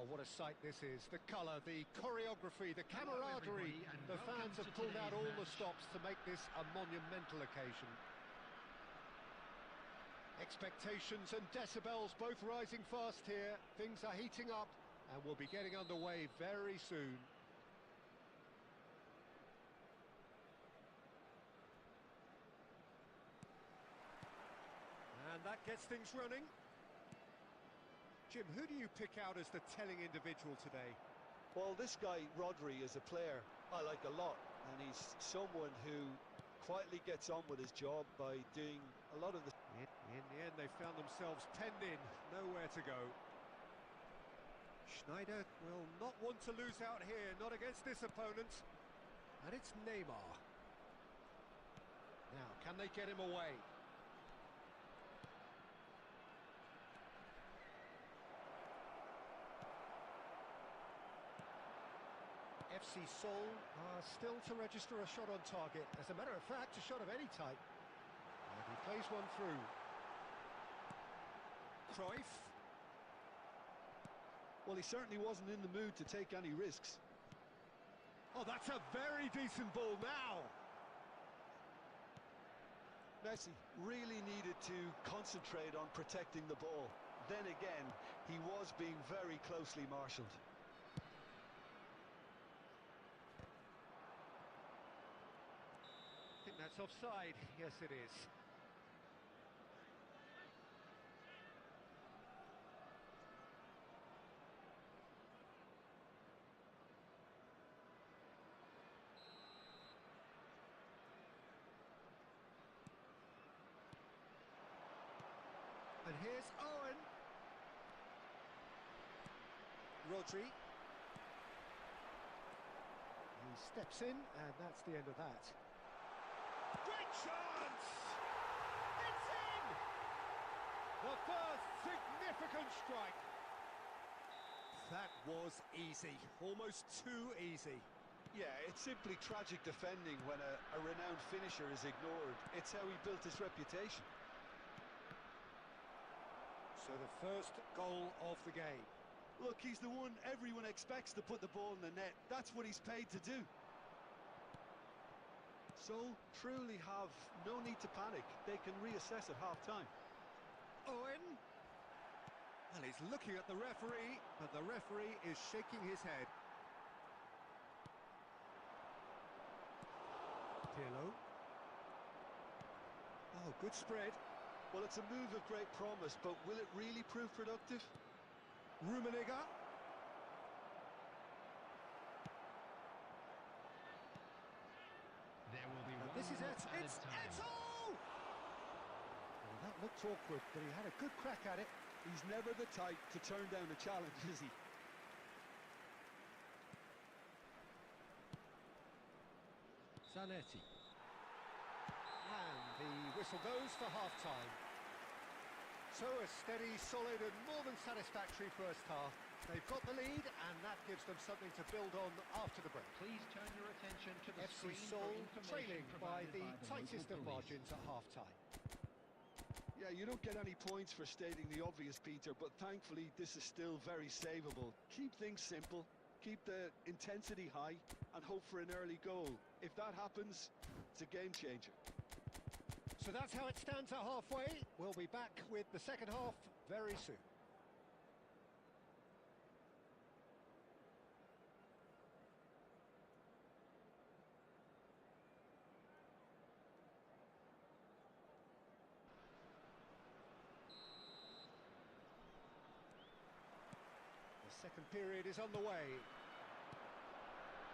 Oh, what a sight this is. The colour, the choreography, the camaraderie. The fans have pulled out all the stops to make this a monumental occasion. Expectations and decibels both rising fast here. Things are heating up and we'll be getting underway very soon. And that gets things running. Jim, who do you pick out as the telling individual today? Well, this guy, Rodri, is a player I like a lot, and he's someone who quietly gets on with his job by doing a lot of the... In the end, they found themselves penned in, nowhere to go. Schneider will not want to lose out here, not against this opponent. And it's Neymar. Now, can they get him away? FC Seoul are still to register a shot on target. As a matter of fact, a shot of any type. And he plays one through. Cruyff. Well, he certainly wasn't in the mood to take any risks. Oh, that's a very decent ball now. Messi really needed to concentrate on protecting the ball. Then again, he was being very closely marshalled. I think that's offside. Yes, it is. And here's Owen. Rodri. He steps in, and that's the end of that. Great chance! It's in! The first significant strike. That was easy, almost too easy. Yeah, it's simply tragic defending when a renowned finisher is ignored. It's how he built his reputation. So the first goal of the game. Look, he's the one everyone expects to put the ball in the net. That's what he's paid to do. So, truly have no need to panic. They can reassess at half-time. Owen. Well, he's looking at the referee, but the referee is shaking his head. Pirlo. Oh, good spread. Well, it's a move of great promise, but will it really prove productive? Rummenigge. There will be one. This is it. It's Eto'o! Well, that looked awkward, but he had a good crack at it. He's never the type to turn down a challenge, is he? Zanetti. And the whistle goes for half-time. So a steady, solid and more than satisfactory first half. They've got the lead and that gives them something to build on after the break. Please turn your attention to the FC screen Seoul for trailing by the tightest of local margins at half-time. Yeah, you don't get any points for stating the obvious, Peter, but thankfully this is still very savable. Keep things simple, keep the intensity high and hope for an early goal. If that happens, it's a game changer. So that's how it stands at halfway. We'll be back with the second half very soon. The second period is on the way.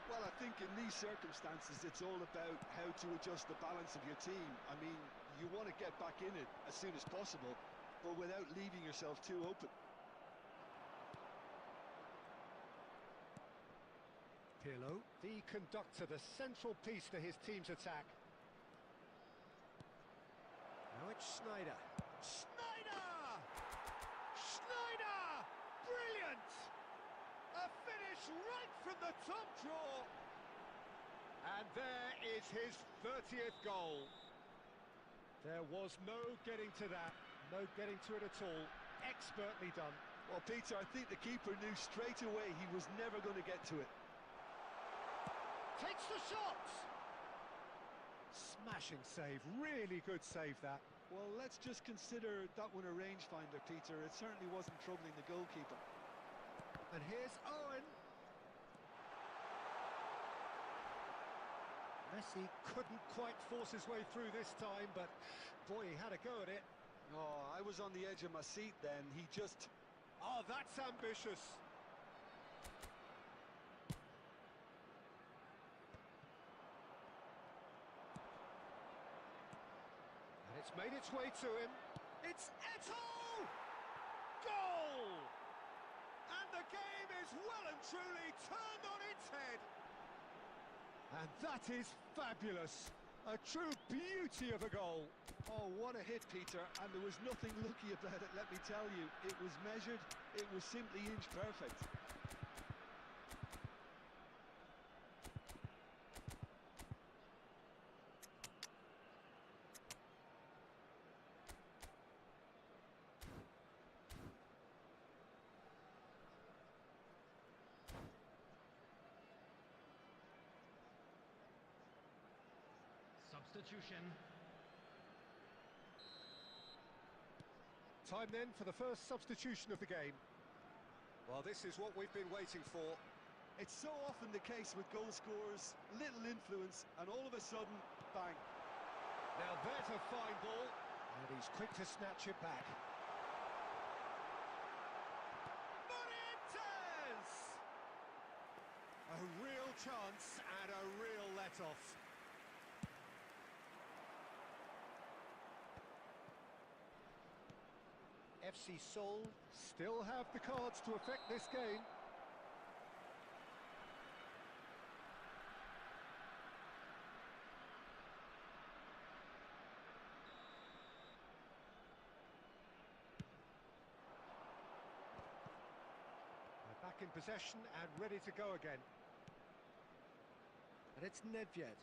Well, I think in these circumstances, it's all about how to adjust the balance of your team. I mean, you want to get back in it as soon as possible, but without leaving yourself too open. Pirlo, the conductor, the central piece to his team's attack. Now it's Schneider. Schneider! Schneider! Brilliant! A finish right from the top drawer. And there is his 30th goal. There was no getting to that, no getting to it at all. Expertly done. Well, Peter, I think the keeper knew straight away he was never going to get to it. Takes the shot! Smashing save, really good save that. Well, let's just consider that one a rangefinder, Peter. It certainly wasn't troubling the goalkeeper. And here's Owen. Messi couldn't quite force his way through this time, but boy, he had a go at it. Oh, I was on the edge of my seat then. He just... Oh, that's ambitious. And it's made its way to him. It's Eto'o! Goal! And the game is well and truly turned on its head. And that is fabulous. A true beauty of a goal. Oh, what a hit, Peter. And there was nothing lucky about it, let me tell you. It was measured. It was simply inch perfect. Substitution. Time then for the first substitution of the game. Well, this is what we've been waiting for. It's so often the case with goal scorers, little influence, and all of a sudden, bang. Now there's a fine ball, and he's quick to snatch it back. Benitez! A real chance and a real let-off. FC Seoul still have the cards to affect this game. They're back in possession and ready to go again. And it's Nedved.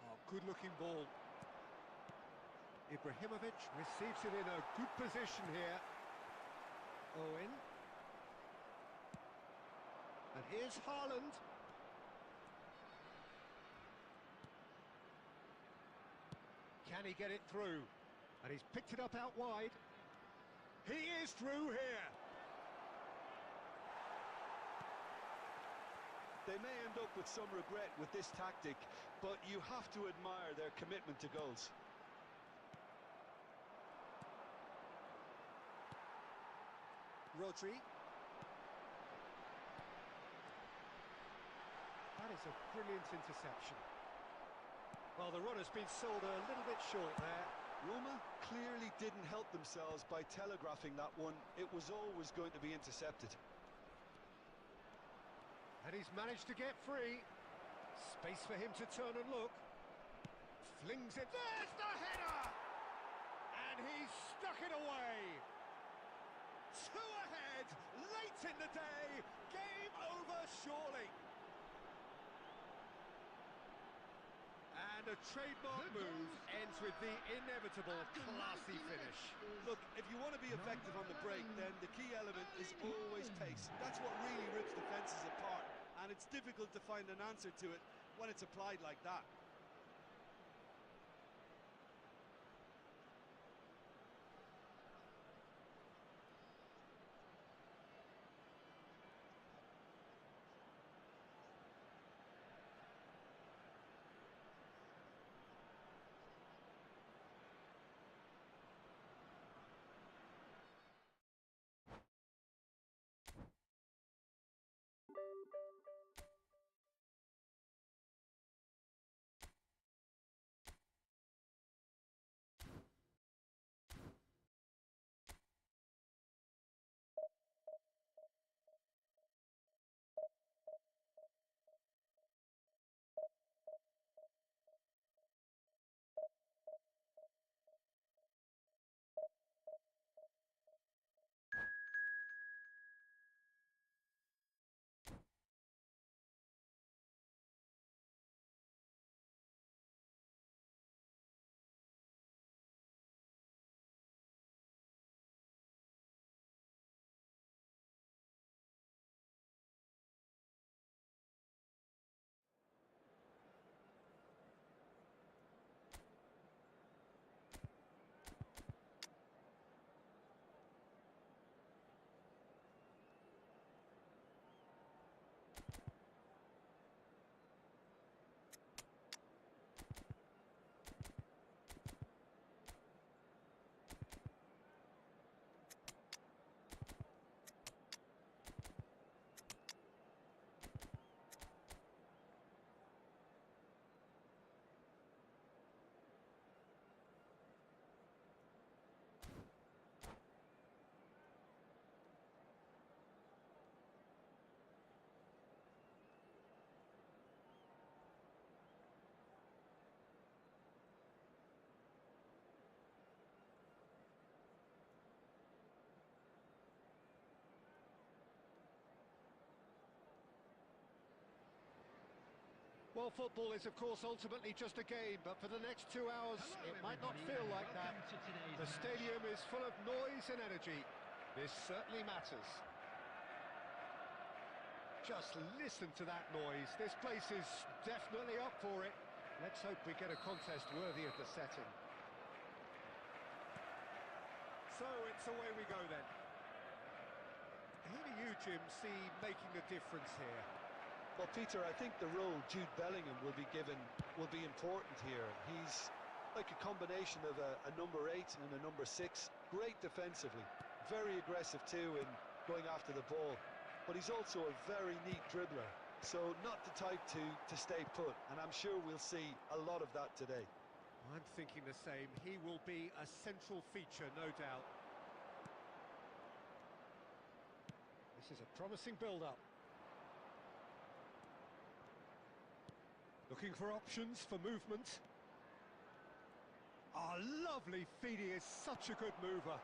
Oh, good-looking ball. Ibrahimovic receives it in a good position here. Owen. And here's Haaland. Can he get it through? And he's picked it up out wide. He is through here. They may end up with some regret with this tactic, but you have to admire their commitment to goals. Rodri. That is a brilliant interception. Well, the run has been sold a little bit short there. Roma clearly didn't help themselves by telegraphing that one. It was always going to be intercepted. And he's managed to get free. Space for him to turn and look. Flings it. There's the header! And he's stuck it away. Two ahead, late in the day. Game over surely. And a trademark move ends with the inevitable classy finish. Look, if you want to be effective on the break, then the key element is always pace. That's what really rips defences apart. And it's difficult to find an answer to it when it's applied like that. Well, football is, of course, ultimately just a game, but for the next 2 hours, it might not feel like that. The stadium is full of noise and energy. This certainly matters. Just listen to that noise. This place is definitely up for it. Let's hope we get a contest worthy of the setting. So it's away we go then. Who do you, Jim, see making the difference here? Well, Peter, I think the role Jude Bellingham will be given will be important here. He's like a combination of a number 8 and a number 6. Great defensively, very aggressive too in going after the ball. But he's also a very neat dribbler, so not the type to stay put, and I'm sure we'll see a lot of that today. I'm thinking the same. He will be a central feature, no doubt. This is a promising build-up. Looking for options for movement. Ah, lovely feed. He is such a good mover.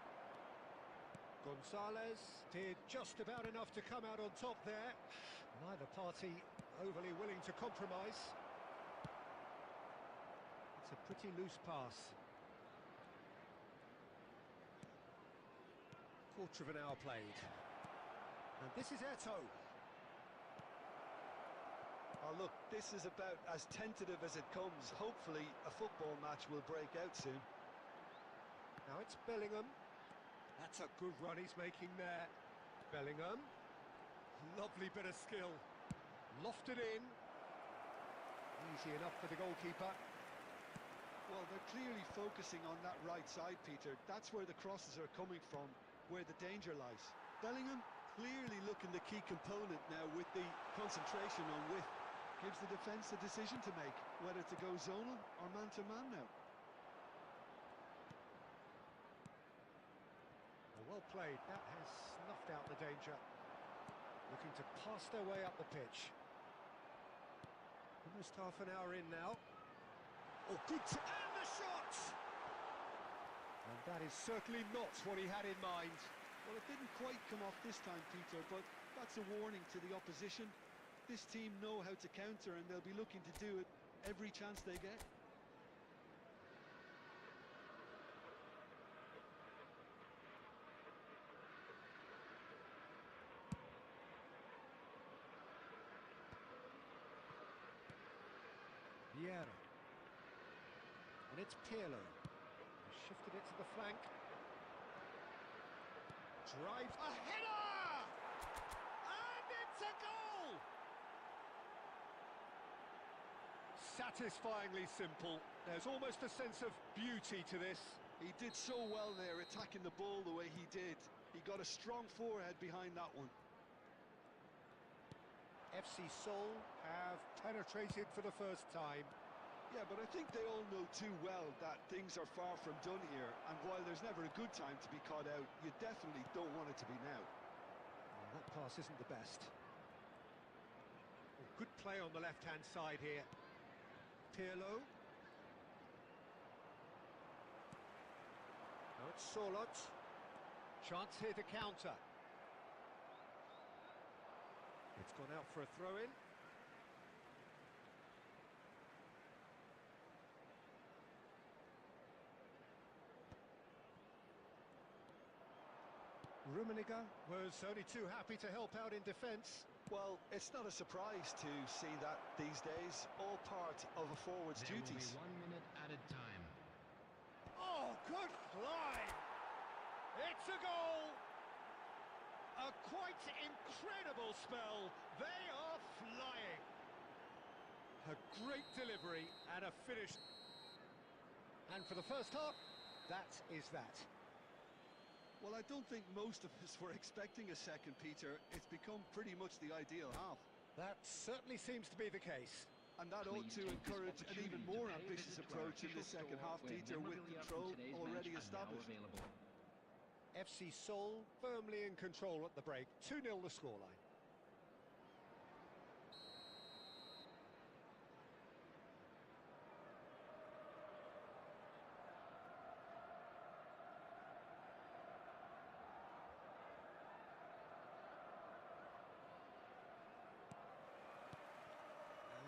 Gonzalez did just about enough to come out on top there. Neither party overly willing to compromise. It's a pretty loose pass. Quarter of an hour played. And this is Eto'o. Oh, look, this is about as tentative as it comes. Hopefully, a football match will break out soon. Now it's Bellingham. That's a good run he's making there. Bellingham. Lovely bit of skill. Lofted in. Easy enough for the goalkeeper. Well, they're clearly focusing on that right side, Peter. That's where the crosses are coming from, where the danger lies. Bellingham clearly looking the key component now with the concentration on width. Gives the defence a decision to make, whether to go zonal or man-to-man now. Well played. That has snuffed out the danger. Looking to pass their way up the pitch. Almost half an hour in now. Oh, good and the shot! And that is certainly not what he had in mind. Well, it didn't quite come off this time, Peter, but that's a warning to the opposition. This team know how to counter, and they'll be looking to do it every chance they get. Vieira. And it's Pirlo. He shifted it to the flank. Drives a header! And it's a goal! Satisfyingly simple. There's almost a sense of beauty to this. He did so well there, attacking the ball the way he did. He got a strong forehead behind that one. FC Seoul have penetrated for the first time. Yeah, but I think they all know too well that things are far from done here, and while there's never a good time to be caught out, you definitely don't want it to be now. Well, that pass isn't the best. Oh, good play on the left-hand side here. Pirlo. Now it's Sorloth. Chance here to counter. It's gone out for a throw-in. Rummenigge was only too happy to help out in defence. Well, it's not a surprise to see that these days, all part of a forward's duties. Will be 1 minute added time. Oh, good fly! It's a goal! A quite incredible spell. They are flying. A great delivery and a finish. And for the first half, that is that. Well, I don't think most of us were expecting a second, Peter. It's become pretty much the ideal half. That certainly seems to be the case. And that ought to encourage an even more ambitious approach in this second half, Peter, with control already established. FC Seoul firmly in control at the break. 2-0 the scoreline.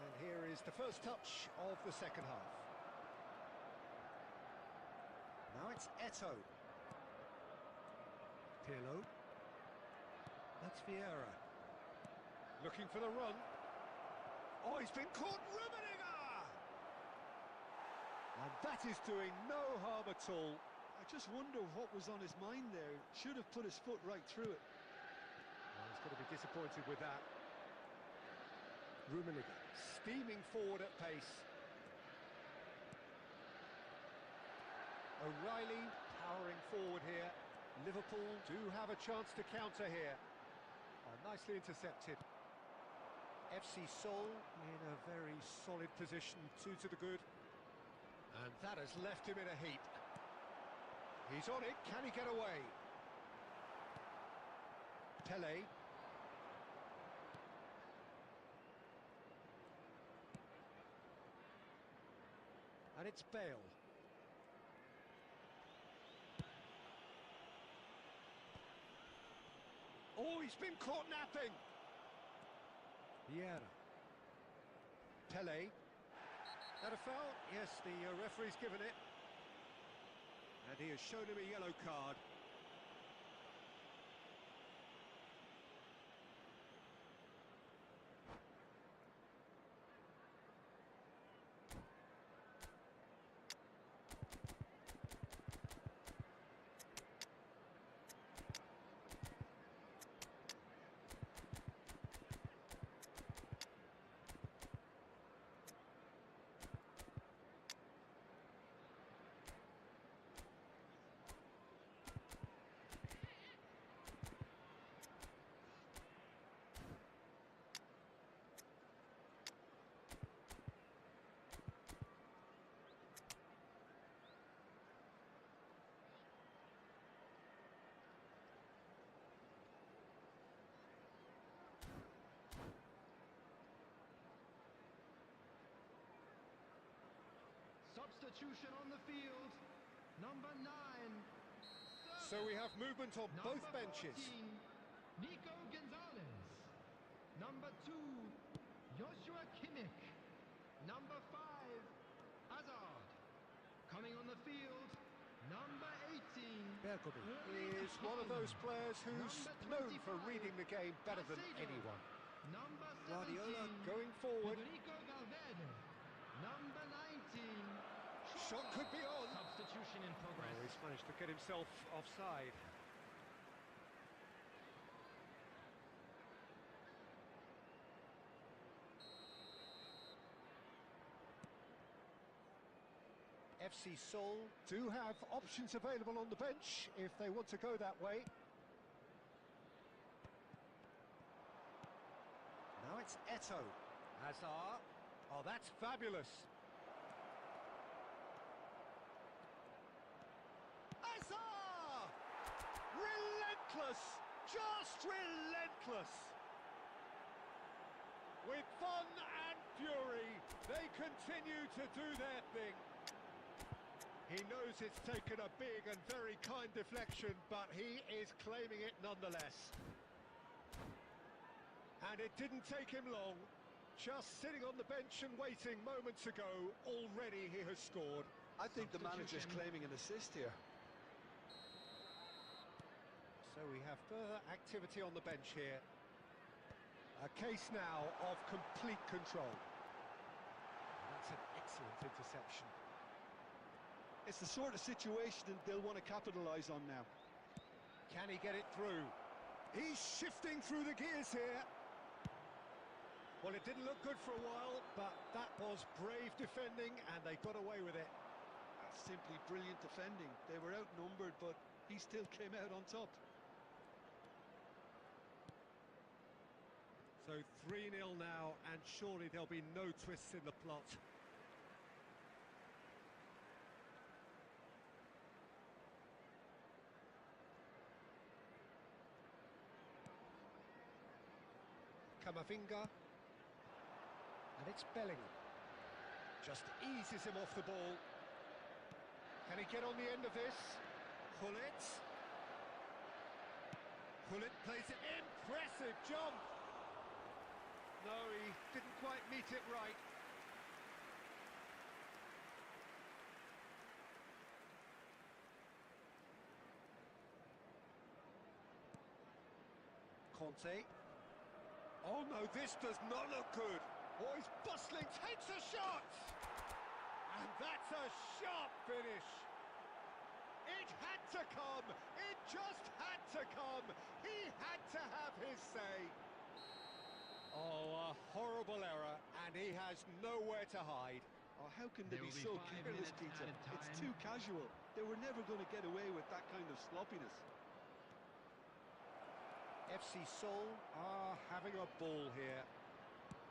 And here is the first touch of the second half. Now it's Eto'o. Pirlo. That's Vieira. Looking for the run. Oh, he's been caught. Rummenigge! And that is doing no harm at all. I just wonder what was on his mind there. Should have put his foot right through it. Well, he's going to be disappointed with that. Rummenigge steaming forward at pace. O'Reilly powering forward here. Liverpool do have a chance to counter here. Nicely intercepted. FC Seoul in a very solid position, 2 to the good. And that has left him in a heap. He's on it, can he get away? Pele. And it's Bale. Oh, he's been caught napping. Vieira. Pele. That a foul? Yes, the referee's given it. And he has shown him a yellow card. Substitution on the field. Number 9. So we have movement on both Number benches. 14, Nico Gonzalez. Number 2, Joshua Kimmich. Number 5, Hazard. Coming on the field, number 18. Bergkamp is one of those players who's known for reading the game better than anyone. Number 17, Guardiola going forward. Federico Valverde. Number 19. Shot could be on. Substitution in progress. Oh, he's managed to get himself offside. FC Seoul do have options available on the bench if they want to go that way. Now it's Eto'o. Hazard. Oh, that's fabulous. Hazard! Relentless! Just relentless! With fun and fury, they continue to do their thing. He knows it's taken a big and very kind deflection, but he is claiming it nonetheless. And it didn't take him long. Just sitting on the bench and waiting moments ago, already he has scored. I think the manager's claiming an assist here. So we have further activity on the bench here. A case now of complete control. That's an excellent interception. It's the sort of situation that they'll want to capitalise on now. Can he get it through? He's shifting through the gears here. Well, it didn't look good for a while, but that was brave defending, and they got away with it. That's simply brilliant defending. They were outnumbered, but he still came out on top. So 3-0 now, and surely there'll be no twists in the plot. Camavinga. And it's Bellingham. Just eases him off the ball. Can he get on the end of this? Hullet. Hullet plays it. Impressive jump. No, he didn't quite meet it right. Conte. Oh no, this does not look good. Oh, he's bustling, takes a shot! And that's a sharp finish. It had to come, it just had to come. He had to have his say. Oh, a horrible error, and he has nowhere to hide. Oh, how can they There be will be so 5 careless, minutes Peter? added It's time. too casual. They were never going to get away with that kind of sloppiness. FC Seoul are having a ball here.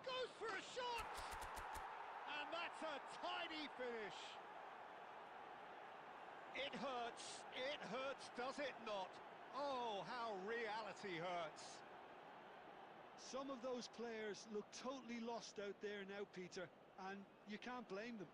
Goes for a shot! And that's a tidy finish. It hurts, does it not? Oh, how reality hurts. Some of those players look totally lost out there now, Peter, and you can't blame them.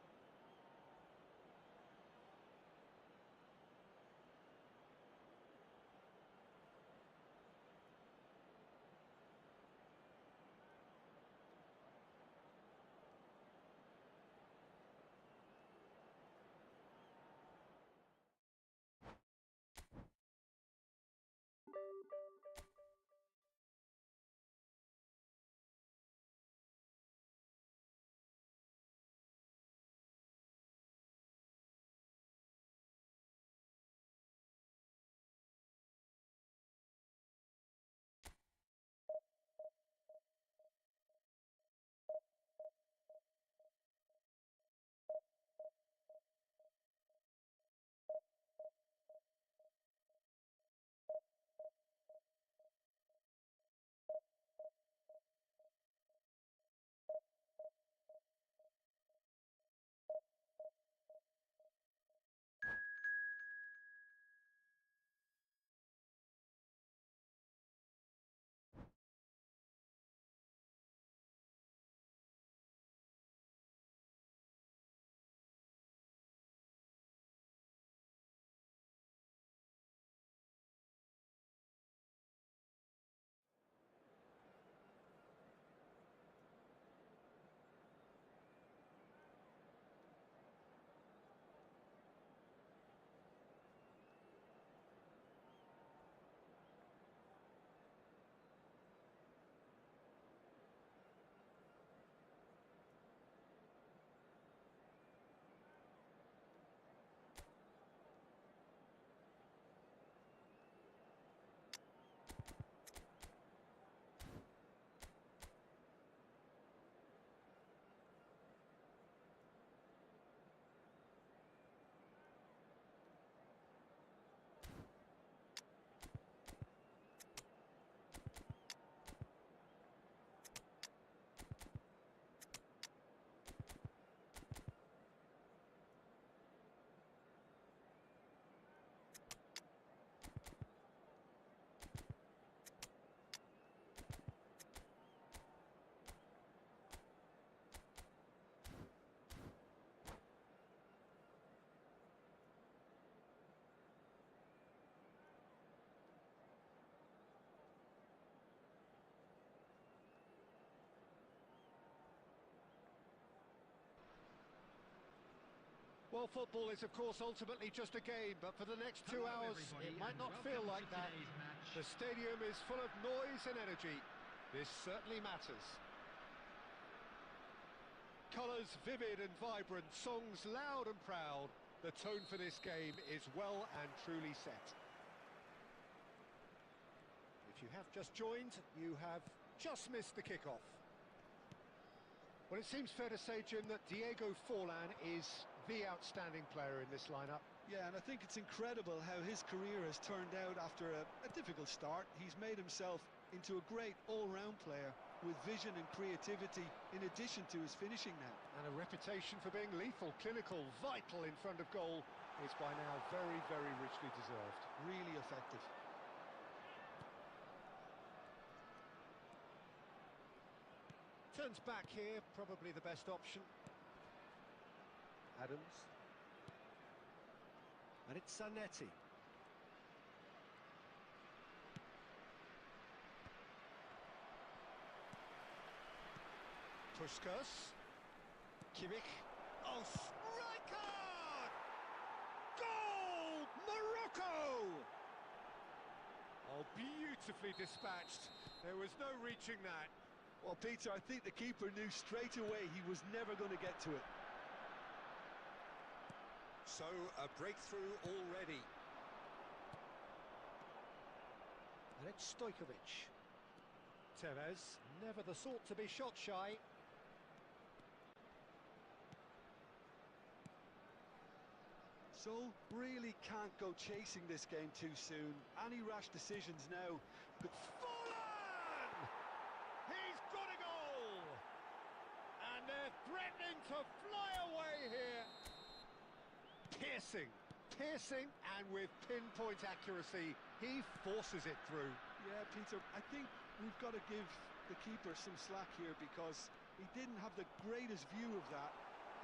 Well, football is, of course, ultimately just a game, but for the next 2 Hello, hours, everybody, it might and not feel welcome like to that. today's match. The stadium is full of noise and energy. This certainly matters. Colours vivid and vibrant, songs loud and proud. The tone for this game is well and truly set. If you have just joined, you have just missed the kickoff. Well, it seems fair to say, Jim, that Diego Forlan is the outstanding player in this lineup. Yeah, and I think it's incredible how his career has turned out after a difficult start. He's made himself into a great all-round player with vision and creativity in addition to his finishing now. And a reputation for being lethal, clinical, vital in front of goal is by now very, very richly deserved. Really effective. Turns back here, probably the best option. Adams. And it's Zanetti. Puskas. Kimmich. Oh, striker! Goal! Morocco! Oh, beautifully dispatched. There was no reaching that. Well, Peter, I think the keeper knew straight away he was never going to get to it. So, a breakthrough already. And it's Stojkovic. Tevez, never the sort to be shot shy. So, really can't go chasing this game too soon. Any rash decisions now could... Fallen! He's got a goal! And they're threatening to fly away here. Piercing, and with pinpoint accuracy, he forces it through. Yeah, Peter, I think we've got to give the keeper some slack here because he didn't have the greatest view of that,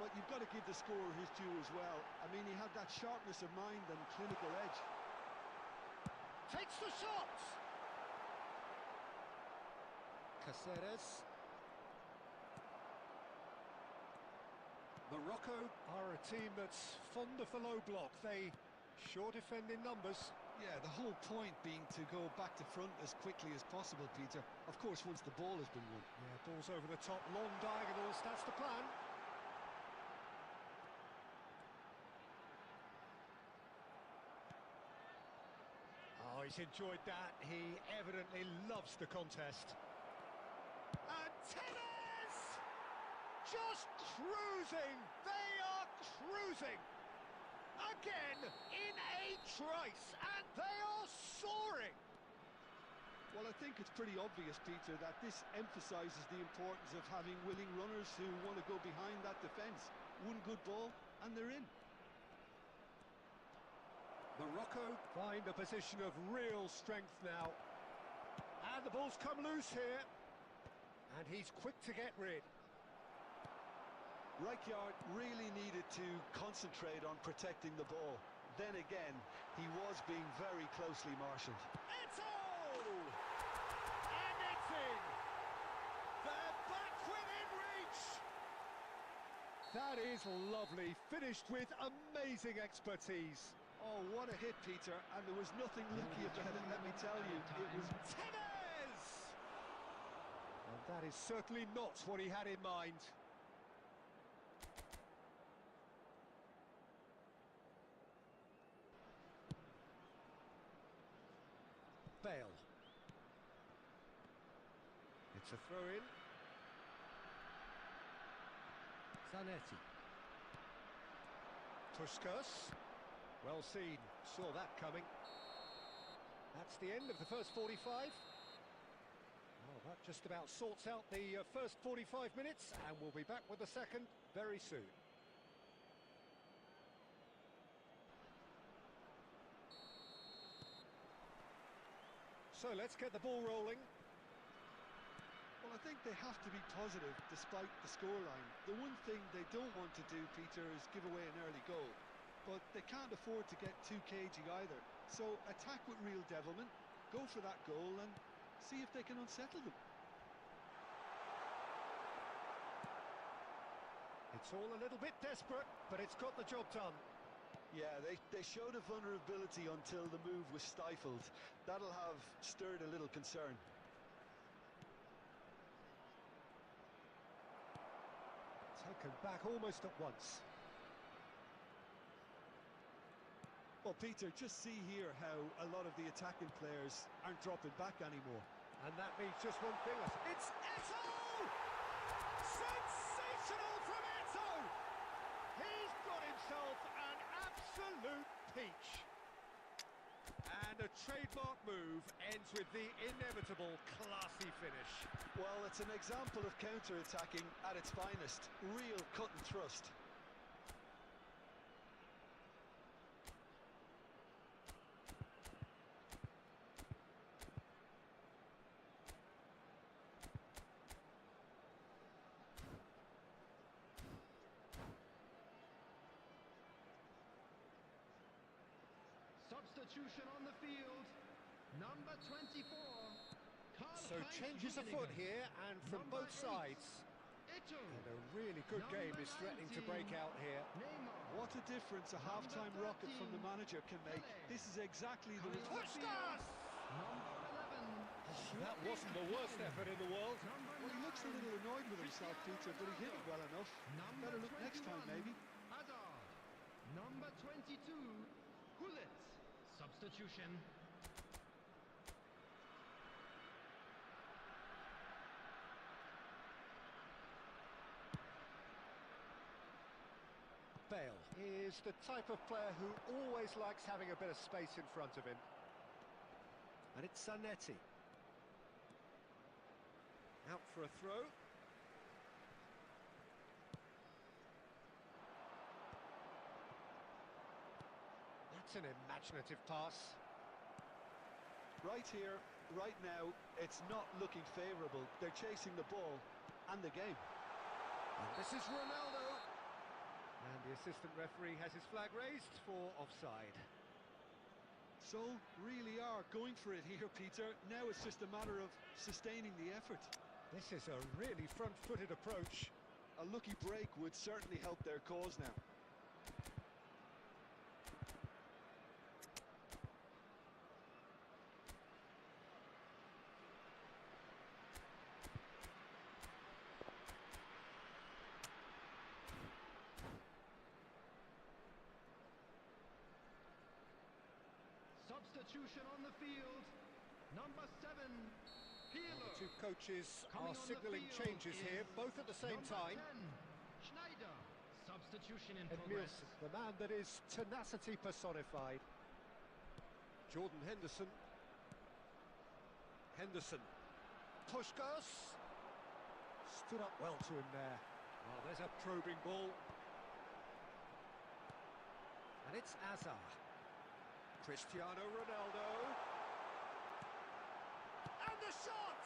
but you've got to give the scorer his due as well. I mean, he had that sharpness of mind and clinical edge. Takes the shot! Caceres. Morocco are a team that's fond of the low block. They sure defend in numbers. Yeah, the whole point being to go back to front as quickly as possible, Peter. Of course, once the ball has been won. Yeah, ball's over the top, long diagonals, that's the plan. Oh, he's enjoyed that. He evidently loves the contest. And Tevez! Just cruising! They are cruising! Again, in a trice, and they are soaring! Well, I think it's pretty obvious, Peter, that this emphasises the importance of having willing runners who want to go behind that defence. One good ball, and they're in. Morocco find a position of real strength now. And the ball's come loose here. And he's quick to get rid. Rijkaard really needed to concentrate on protecting the ball. Then again, he was being very closely marshalled. Eto! And it's in! They're back within reach! That is lovely, finished with amazing expertise. Oh, what a hit, Peter, and there was nothing lucky about it, let me tell you. It was... Tevez! And that is certainly not what he had in mind. Bale. It's a throw-in. Zanetti. Puskas. Well seen, saw that coming. That's the end of the first 45. Well, that just about sorts out the first 45 minutes, and we'll be back with the second very soon. So let's get the ball rolling. Well, I think they have to be positive despite the scoreline. The one thing they don't want to do, Peter, is give away an early goal. But they can't afford to get too cagey either. So attack with real devilment, go for that goal and see if they can unsettle them. It's all a little bit desperate, but it's got the job done. Yeah, they showed a vulnerability until the move was stifled. That'll have stirred a little concern. Taken back almost at once. Well, Peter, just see here how a lot of the attacking players aren't dropping back anymore. And that means just one thing. It's Eto! Sensational from Eto! He's got himself an absolute peach. And a trademark move ends with the inevitable classy finish. Well, it's an example of counter-attacking at its finest. Real cut and thrust. Substitution on the field. Number 24. So changes afoot here, and from both sides. Eto. And a really good game is threatening to break out here. What a difference a half-time rocket from the manager can make. This is exactly the... Puskas! Number That wasn't the worst effort in the world. Well, he looks a little annoyed with himself, Peter, but he hit it well enough. Better look next time, maybe. Hazard. Number 22, Gullit. Substitution. Bale is the type of player who always likes having a bit of space in front of him. And it's Zanetti. Out for a throw. That's an imaginative pass. Right here, right now, it's not looking favourable. They're chasing the ball and the game. And this is Ronaldo. And the assistant referee has his flag raised for offside. So, really are going for it here, Peter. Now it's just a matter of sustaining the effort. This is a really front-footed approach. A lucky break would certainly help their cause now. Substitution on the field. Number 7, Pirlo. The two coaches Coming are on the signalling field changes here, is both at the same number time. 10, Schneider. Substitution in progress. Edmilson, the man that is tenacity personified. Jordan Henderson. Henderson. Puskás. Stood up well to him there. Well, there's a probing ball. And it's Hazard. Cristiano Ronaldo. And the shot!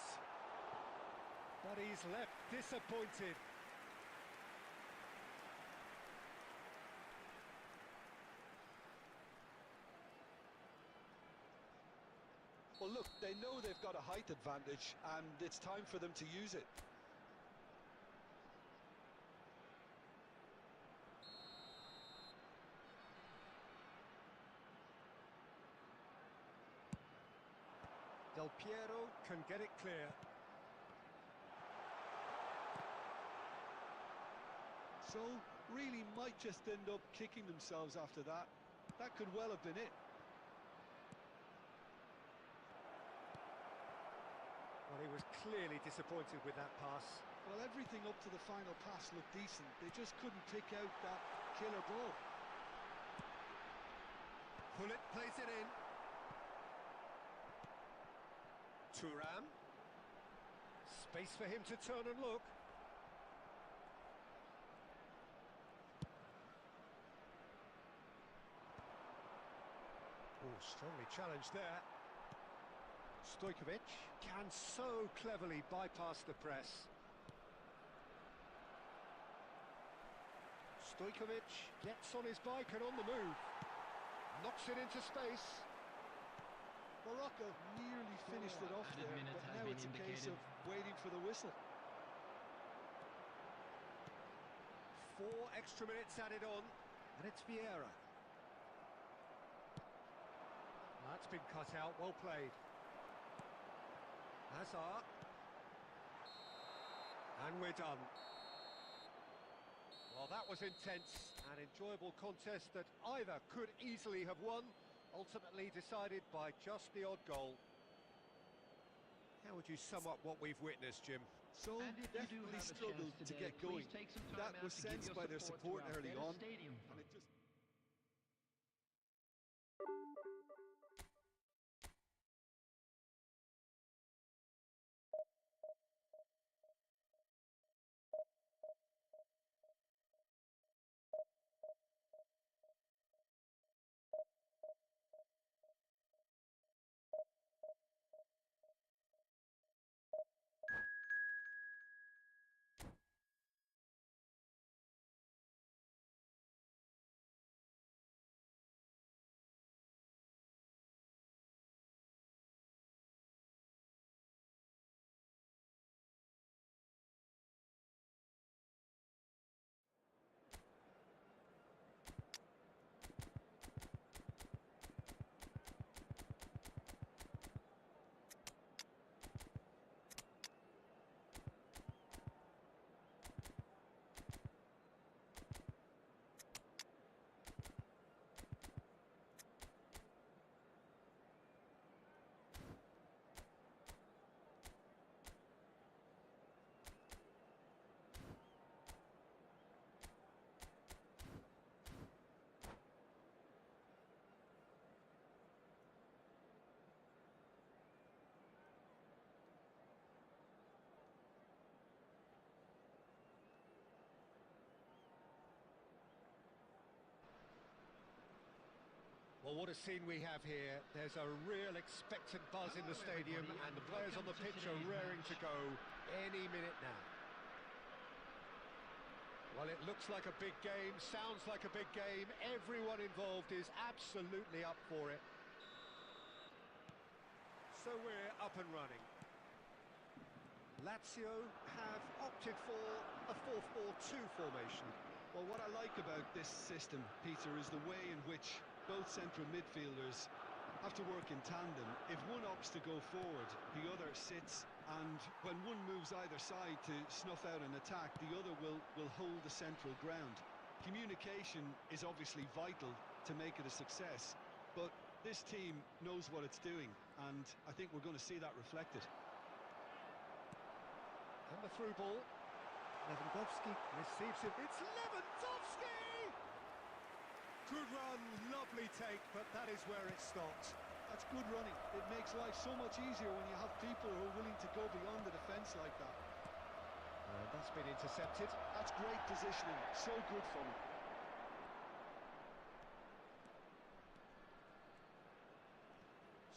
But he's left disappointed. Well, look, they know they've got a height advantage, and it's time for them to use it. Del Piero can get it clear. So, really might just end up kicking themselves after that. That could well have been it. Well, he was clearly disappointed with that pass. Well, everything up to the final pass looked decent. They just couldn't pick out that killer ball. Gullit plays it in. Thuram. Space for him to turn and look. Oh, strongly challenged there. Stojkovic can so cleverly bypass the press. Stojkovic gets on his bike and on the move. Knocks it into space. Morocco nearly finished it off Added there, minute but has now been it's a case indicated. of waiting for the whistle. 4 extra minutes added on, and it's Vieira. That's been cut out, well played. Hazard. And we're done. Well, that was intense, an enjoyable contest that either could easily have won, ultimately decided by just the odd goal. How would you sum up what we've witnessed, Jim? So, And if you do definitely have a struggled chance to today, get going. please take some time That out was to give sensed your by their support to our early better on. stadium And it just Well, what a scene we have here. There's a real expectant buzz in the stadium, and the players on the pitch are raring to go any minute now. Well, it looks like a big game, sounds like a big game. Everyone involved is absolutely up for it. So we're up and running. Lazio have opted for a 4-4-2 formation. Well, what I like about this system, Peter, is the way in which both central midfielders have to work in tandem. If one opts to go forward, the other sits, and when one moves either side to snuff out an attack, the other will hold the central ground. Communication is obviously vital to make it a success, but this team knows what it's doing, and I think we're going to see that reflected. And the through ball. Lewandowski receives it. It's Lewandowski! Good run, lovely take, but that is where it stopped. That's good running. It makes life so much easier when you have people who are willing to go beyond the defence like that. And that's been intercepted. That's great positioning, so good from him.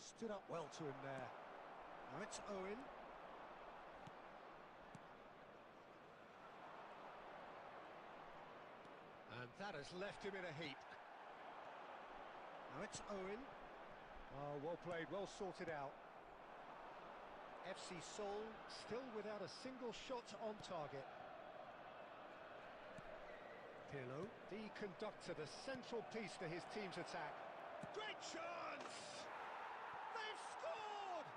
Stood up well to him there. Now it's Owen. And that has left him in a heap. Now it's Owen. Oh, well played, well sorted out. FC Seoul still without a single shot on target. Pirlo, the conductor, the central piece to his team's attack. Great chance! They've scored!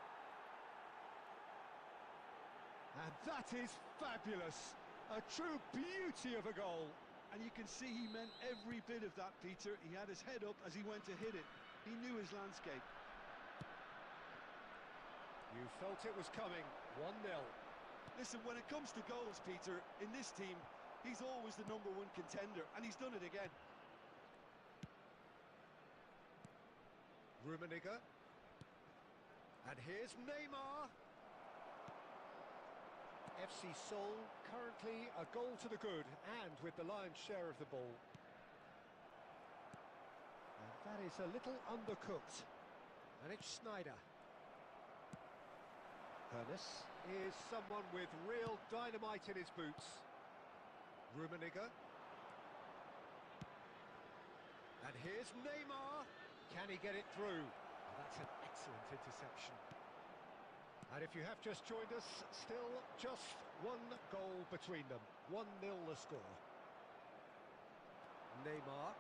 And that is fabulous. A true beauty of a goal. And you can see he meant every bit of that, Peter. He had his head up as he went to hit it. He knew his landscape. You felt it was coming. 1-0. Listen, when it comes to goals, Peter, in this team, he's always the #1 contender, and he's done it again. Rummenigge. And here's Neymar. FC Seoul currently a goal to the good, and with the lion's share of the ball. And that is a little undercooked. And it's Schneider. Ernest is someone with real dynamite in his boots. Rummenigge. And here's Neymar. Can he get it through? Oh, that's an excellent interception. And if you have just joined us, still just one goal between them. 1-0 the score. Neymar.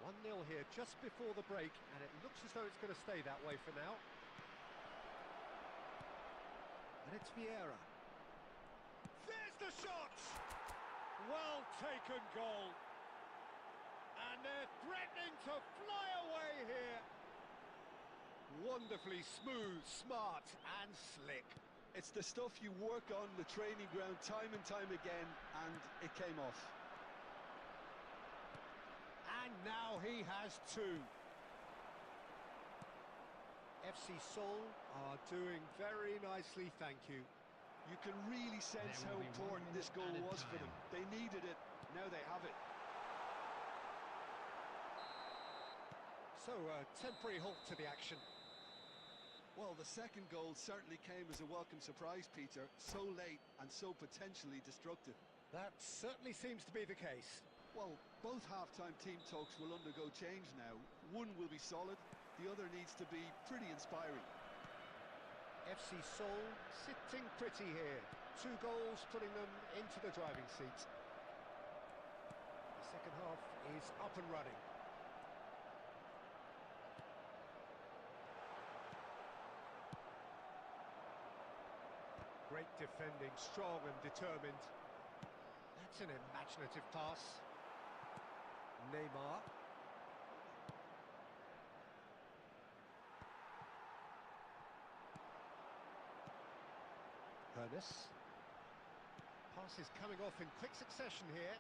1-0 here just before the break, and it looks as though it's going to stay that way for now. And it's Vieira. There's the shot! Well taken goal. And they're threatening to fly away here. Wonderfully smooth, smart and slick. It's the stuff you work on the training ground time and time again, and it came off. And now he has two. FC Seoul are doing very nicely, thank you. You can really sense how important this goal was for them. They needed it, now they have it. So a temporary halt to the action. Well, the second goal certainly came as a welcome surprise, Peter. So late and so potentially destructive. That certainly seems to be the case. Well, both half-time team talks will undergo change now. One will be solid, the other needs to be pretty inspiring. FC Seoul sitting pretty here. 2 goals putting them into the driving seat. The second half is up and running. Great defending, strong and determined. That's an imaginative pass. Neymar. Ernest. Pass is coming off in quick succession here.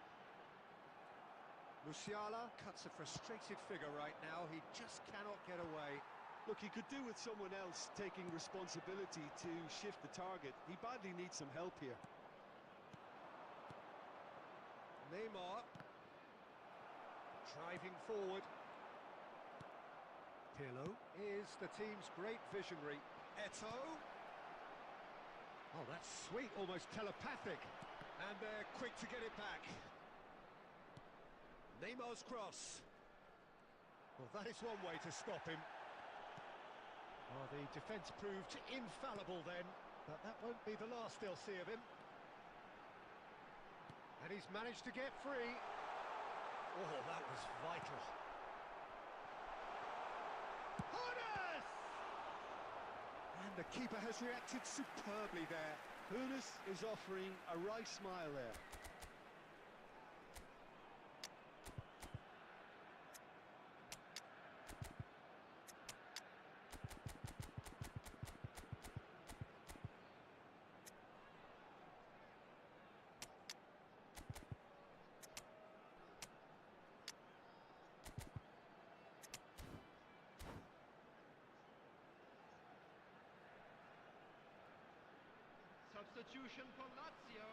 Musiala cuts a frustrated figure right now. He just cannot get away. Look, he could do with someone else taking responsibility to shift the target. He badly needs some help here. Neymar. driving forward. Pirlo is the team's great visionary. Eto. Oh, that's sweet, almost telepathic. And they're quick to get it back. Neymar's cross. Well, that is one way to stop him. Oh, the defence proved infallible then, but that won't be the last they'll see of him. And he's managed to get free. Oh, that was vital. Hones! And the keeper has reacted superbly there. Hones is offering a right smile there. Substitution for Lazio.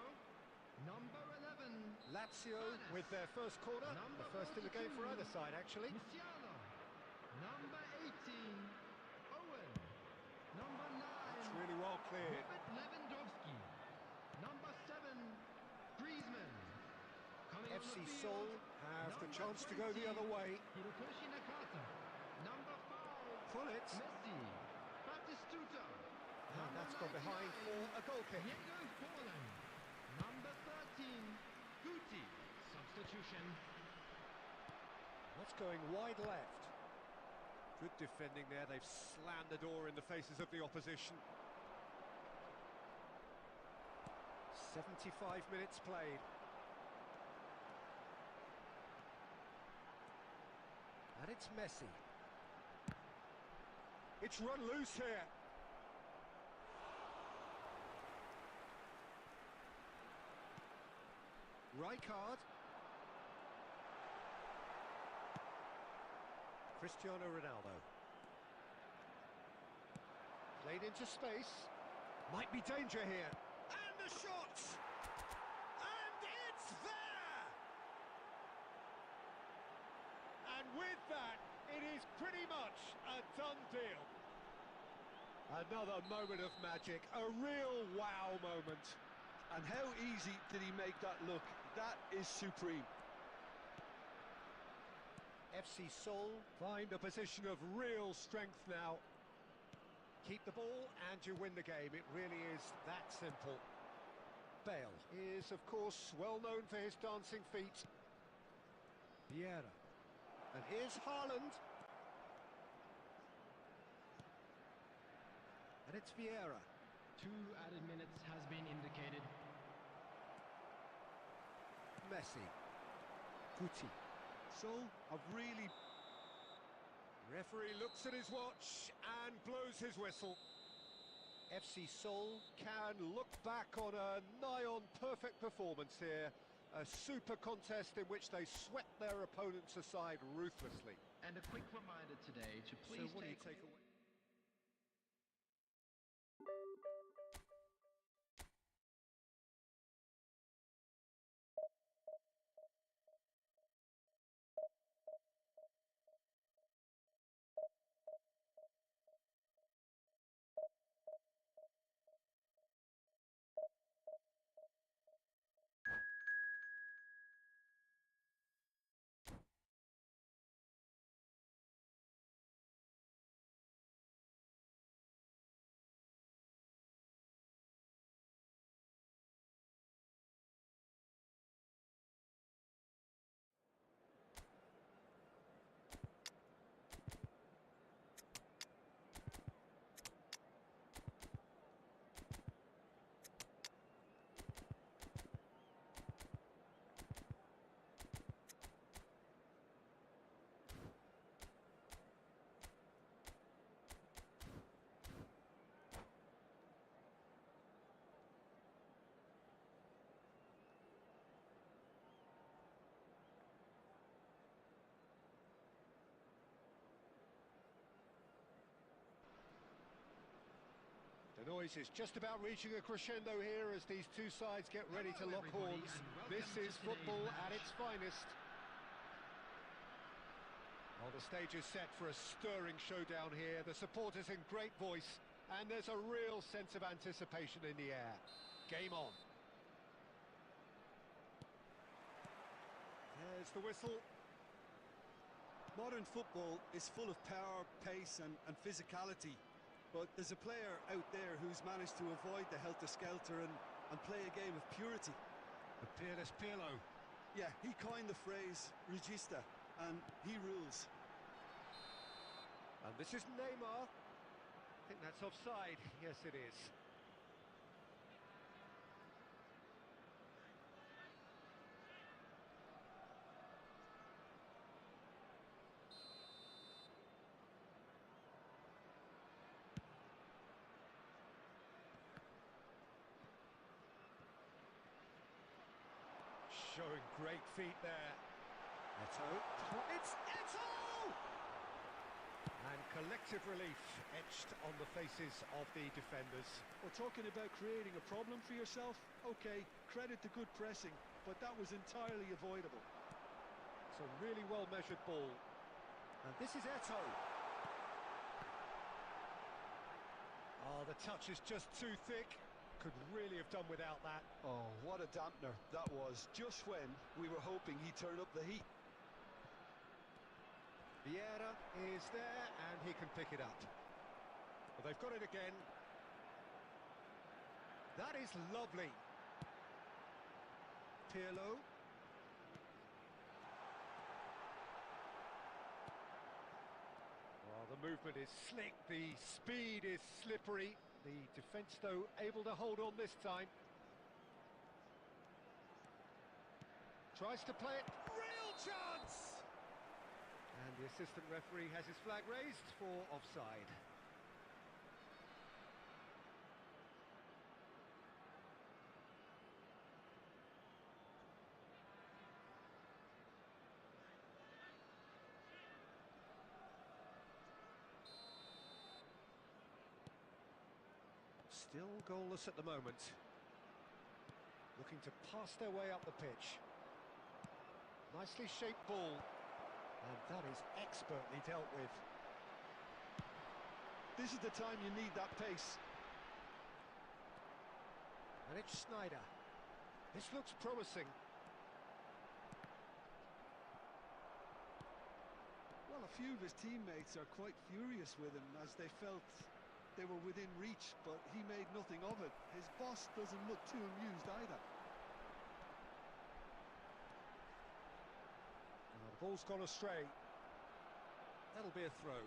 Number 11. Lazio with their first corner, the first in the game for either side, actually. Musiala. Number 18. Owen. Number 9. It's really well cleared. Robert Lewandowski. Number 7. Griezmann. Coming on FC the field. Seoul have the chance to go the other way. Hirotoshi Nakata. Number 5. Pull it. Messi. Batistuta. And that's gone behind for a goal kick. Diego Forlan. Number 13. Guti. Substitution. That's going wide left. Good defending there. They've slammed the door in the faces of the opposition. 75 minutes played. And it's Messi. It's run loose here. Rijkaard. Cristiano Ronaldo. Played into space. Might be danger here. And the shot! And it's there! And with that, it is pretty much a done deal. Another moment of magic, a real wow moment. And how easy did he make that look? That is supreme. FC Seoul find a position of real strength now. Keep the ball and you win the game. It really is that simple. Bale is, of course, well known for his dancing feet. Vieira. And here's Haaland. And it's Vieira. 2 added minutes has been indicated. Messi. Guti. Seoul have really... Referee looks at his watch and blows his whistle. FC Seoul can look back on a nigh-on perfect performance here. A super contest in which they swept their opponents aside ruthlessly. And a quick reminder today to please So what do you take take away? The noise is just about reaching a crescendo here as these two sides get ready to lock horns. This is football at its finest. Well, the stage is set for a stirring showdown here. The supporters in great voice, and there's a real sense of anticipation in the air. Game on. There's the whistle. Modern football is full of power, pace and physicality. But there's a player out there who's managed to avoid the helter-skelter and play a game of purity. The peerless Pirlo. Yeah, he coined the phrase regista, and he rules. And this is Neymar. I think that's offside. Yes, it is. Showing great feet there. Eto. It's Eto! And collective relief etched on the faces of the defenders. We're talking about creating a problem for yourself? Okay, credit the good pressing, but that was entirely avoidable. It's a really well-measured ball. And this is Eto. Oh, the touch is just too thick. Could really have done without that. Oh, what a dampener that was, just when we were hoping he'd turn up the heat. Vieira is there, and he can pick it up. Well, they've got it again. That is lovely. Pirlo. Well, the movement is slick, the speed is slippery. The defence, though, able to hold on this time. Tries to play it. Real chance! And the assistant referee has his flag raised for offside. Still goalless at the moment. Looking to pass their way up the pitch. Nicely shaped ball. And that is expertly dealt with. This is the time you need that pace. And it's Sneijder. This looks promising. Well, a few of his teammates are quite furious with him as they felt they were within reach, but he made nothing of it. His boss doesn't look too amused either. The ball's gone astray. That'll be a throw.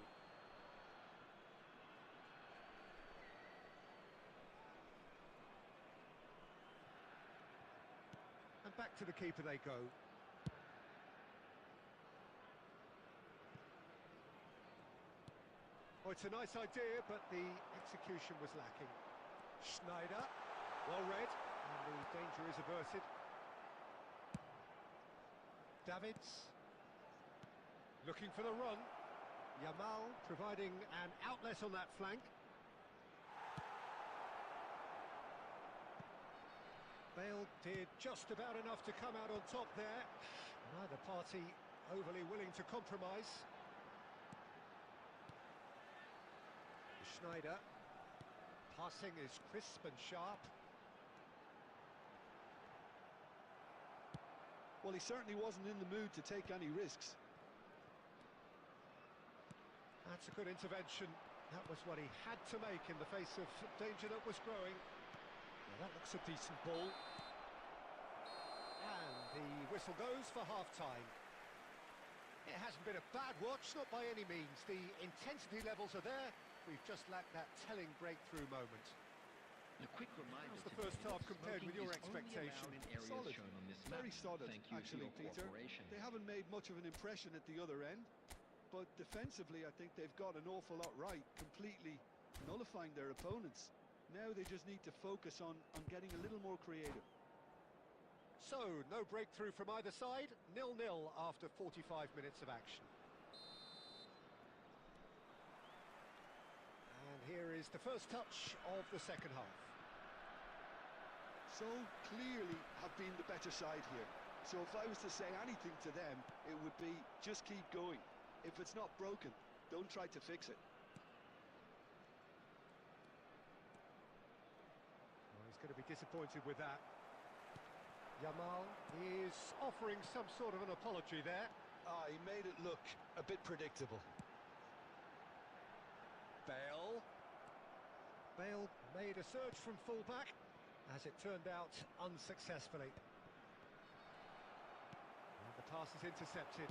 And back to the keeper they go. Oh, it's a nice idea, but the execution was lacking. Sneijder, well read, and the danger is averted. Davids, looking for the run. Yamal providing an outlet on that flank. Bale did just about enough to come out on top there. Neither party overly willing to compromise. Sneijder. Passing is crisp and sharp. Well, he certainly wasn't in the mood to take any risks. That's a good intervention. That was what he had to make in the face of danger that was growing. Well, that looks a decent ball. And the whistle goes for half-time. It hasn't been a bad watch, not by any means. The intensity levels are there. We've just lacked that telling breakthrough moment. A quick reminder. How's the first half compared with your expectation? Solid. Very solid, actually, Peter. They haven't made much of an impression at the other end, but defensively I think they've got an awful lot right, completely nullifying their opponents. Now they just need to focus on getting a little more creative. So, no breakthrough from either side, 0-0 after 45 minutes of action. And here is the first touch of the second half. So clearly have been the better side here. So if I was to say anything to them, it would be just keep going. If it's not broken, don't try to fix it. Well, he's going to be disappointed with that. Yamal is offering some sort of an apology there. Ah, he made it look a bit predictable. Bale. Bale made a surge from full-back, as it turned out unsuccessfully. And the pass is intercepted.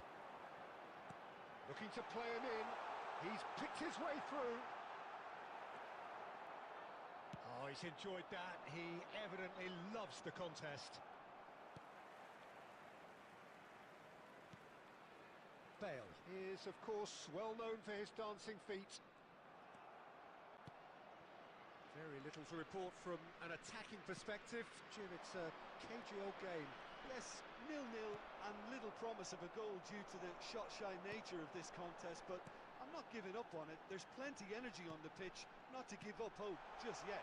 Looking to play him in. He's picked his way through. Oh, he's enjoyed that. He evidently loves the contest. Bale is, of course, well known for his dancing feet. Very little to report from an attacking perspective. Jim, it's a cagey old game. Yes, 0-0 and little promise of a goal due to the shot-shy nature of this contest, but I'm not giving up on it. There's plenty energy on the pitch, not to give up hope just yet.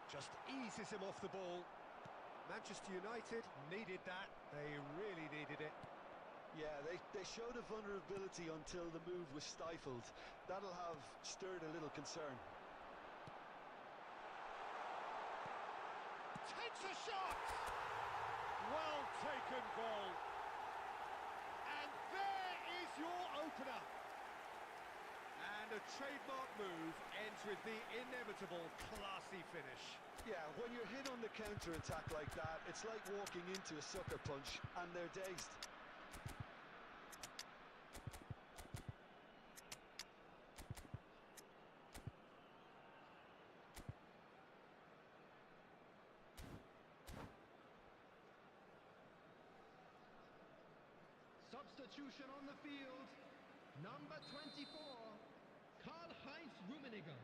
Just eases him off the ball. Manchester United needed that. They really needed it. Yeah, they showed a vulnerability until the move was stifled. That'll have stirred a little concern. Takes a shot! Well taken goal. And there is your opener. And a trademark move ends with the inevitable classy finish. Yeah, when you're hit on the counter-attack like that, it's like walking into a sucker punch and they're dazed. Substitution on the field. Number 24, Karl-Heinz Rummenigge.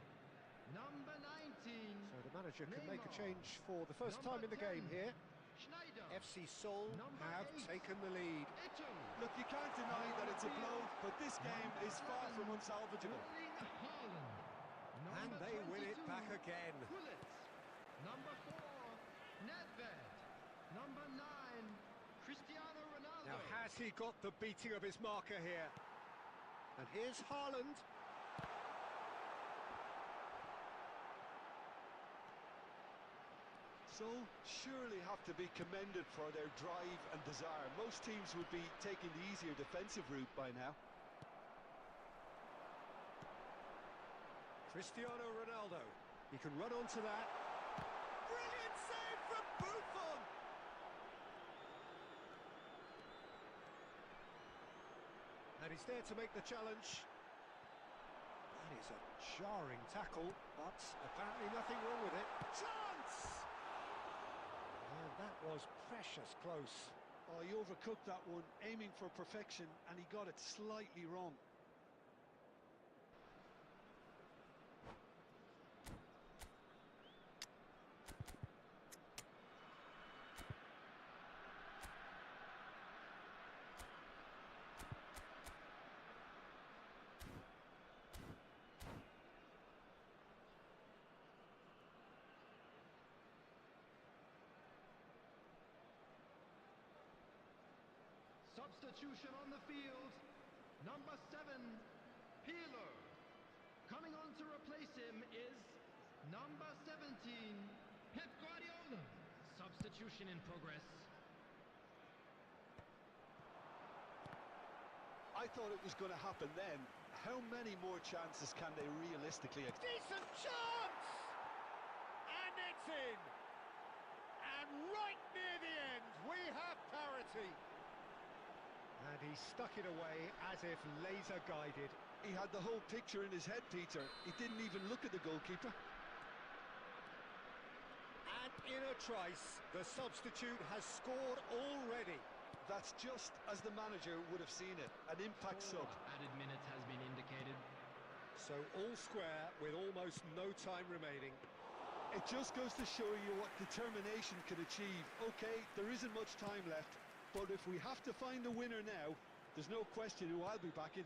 Number 19. So the manager can make a Neymar. change for the first Number time in the game 10, here. Schneider. FC Seoul Number have 8, taken the lead. Efootball. Look, you can't deny that it's a blow, but this game Number is far 7, from unsalvageable. Erling Haaland. And Number they win it 22, back again. Gullit. Number 4, Nedved. Number 9, Cristiano Ronaldo. Now, has he got the beating of his marker here? And here's Haaland. Seoul surely have to be commended for their drive and desire. Most teams would be taking the easier defensive route by now. Cristiano Ronaldo. He can run onto that. Brilliant save from Buffon! And he's there to make the challenge. That is a jarring tackle, but apparently nothing wrong with it. Chance! And that was precious close. Oh, he overcooked that one, aiming for perfection, and he got it slightly wrong. Substitution on the field. Number 7, Peeler. Coming on to replace him is number 17, Pep Guardiola. Substitution in progress. I thought it was going to happen then. How many more chances can they realistically expect? Decent chance! And it's in! And right near the end, we have parity. And he stuck it away as if laser guided. He had the whole picture in his head, Peter. He didn't even look at the goalkeeper. And in a trice, the substitute has scored already. That's just as the manager would have seen it. An impact sub. Added minutes has been indicated. So all square with almost no time remaining. It just goes to show you what determination can achieve. Okay, there isn't much time left, but if we have to find the winner now, there's no question who I'll be backing.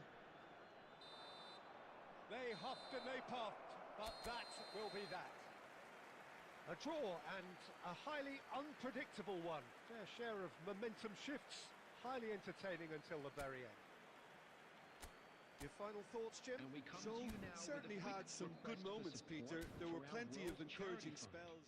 They huffed and they puffed, but that will be that. A draw and a highly unpredictable one. Fair share of momentum shifts highly entertaining until the very end. Your final thoughts, Jim? And we come So, to you now certainly with a quick had some good request for moments, support Peter. There were for our plenty of World encouraging Charity Fund. spells.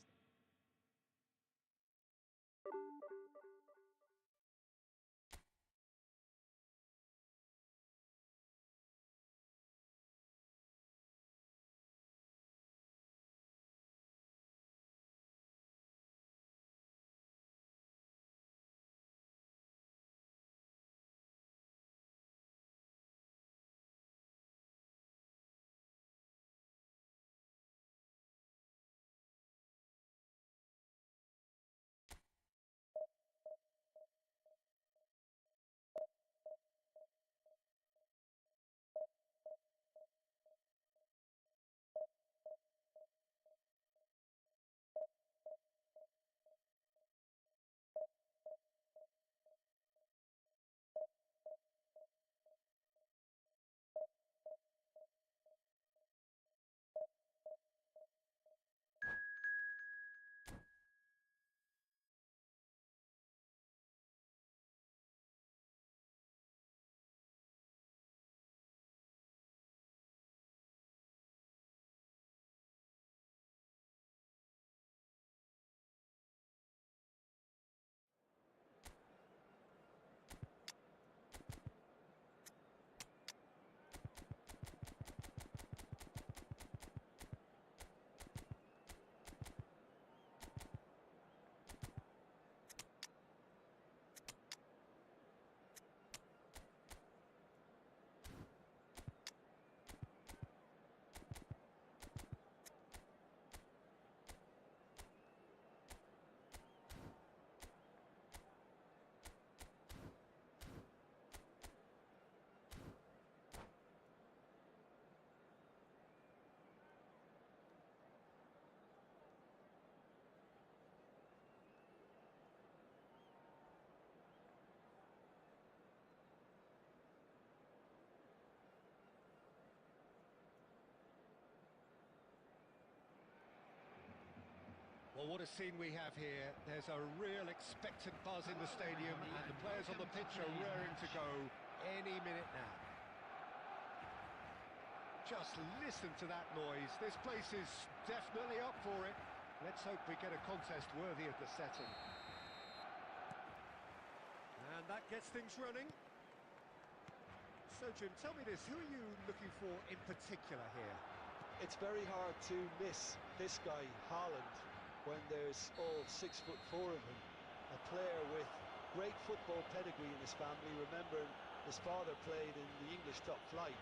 Well, what a scene we have here. There's a real expectant buzz in the stadium, and the players on the pitch are raring to go any minute now. Just listen to that noise. This place is definitely up for it. Let's hope we get a contest worthy of the setting. And that gets things running. So, Jim, tell me this. Who are you looking for in particular here? It's very hard to miss this guy, Haaland, when there's all 6'4" of him. A player with great football pedigree in his family. Remember, his father played in the English top flight.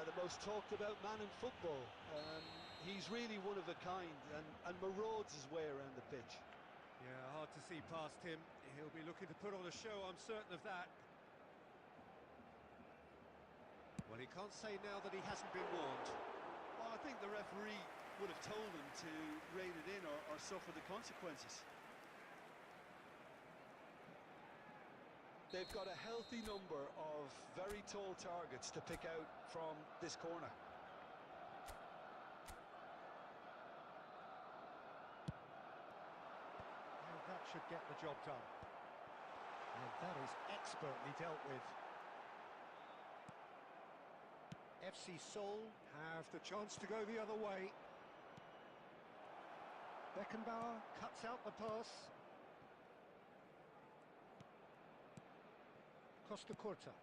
The most talked about man in football. He's really one of a kind and marauds his way around the pitch. Yeah, hard to see past him. He'll be looking to put on a show, I'm certain of that. Well, he can't say now that he hasn't been warned. Well, I think the referee would have told him to rein it in or suffer the consequences. They've got a healthy number of very tall targets to pick out from this corner. And that should get the job done. And that is expertly dealt with. FC Seoul have the chance to go the other way. Beckenbauer cuts out the pass. Costa Curta.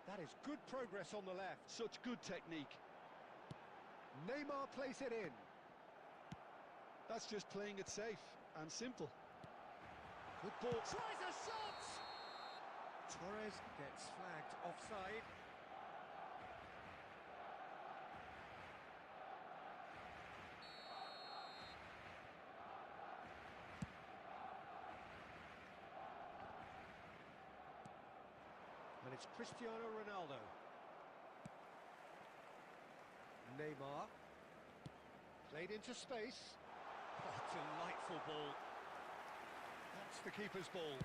That is good progress on the left. Such good technique. Neymar plays it in. That's just playing it safe and simple. Good ball. Tries a shot! Torres gets flagged offside. And it's Cristiano Ronaldo. Neymar. Played into space. Oh, delightful ball. That's the keeper's ball.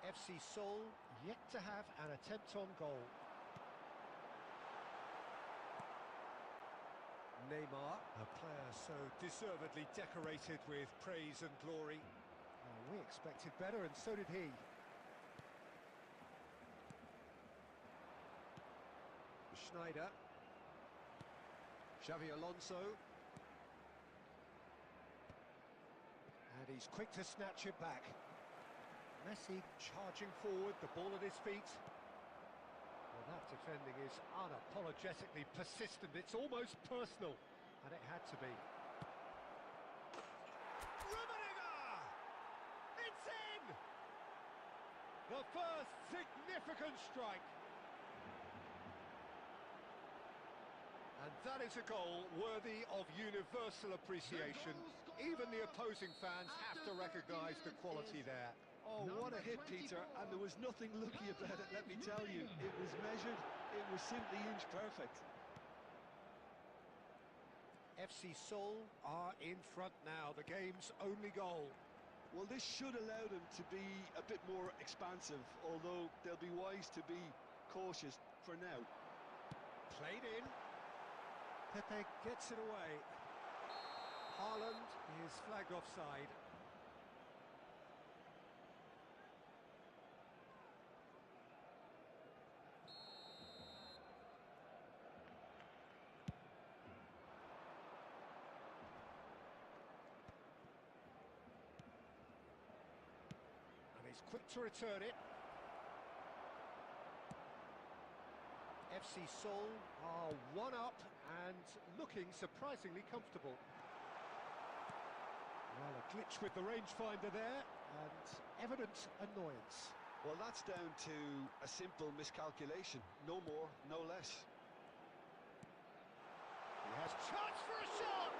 FC Seoul yet to have an attempt on goal. Neymar, a player so deservedly decorated with praise and glory. We expected better, and so did he. Schneider. Xavi Alonso. And he's quick to snatch it back. Messi charging forward, the ball at his feet. Well, that defending is unapologetically persistent. It's almost personal, and it had to be. It's in! The first significant strike. And that is a goal worthy of universal appreciation. Even the opposing fans have to recognise the quality there. Oh, what a hit, Peter, and there was nothing lucky about it, let me tell you. It was measured, it was simply inch perfect. FC Seoul are in front now, the game's only goal. Well, this should allow them to be a bit more expansive, although they'll be wise to be cautious for now. Played in. Pepe gets it away. Haaland is flagged offside. And he's quick to return it. FC Seoul are one up and looking surprisingly comfortable. Well, a glitch with the rangefinder there and evident annoyance. Well, that's down to a simple miscalculation. No more, no less. He has chance for a shot!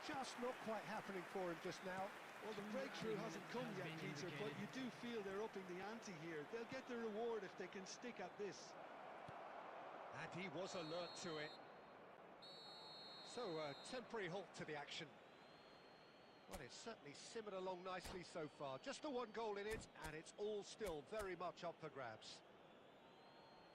Just not quite happening for him just now. Well, the breakthrough hasn't come yet, Peter, but you do feel they're upping the ante here. They'll get the reward if they can stick at this. And he was alert to it. So, a temporary halt to the action. Well, it's certainly simmered along nicely so far. Just the one goal in it, and it's all still very much up for grabs.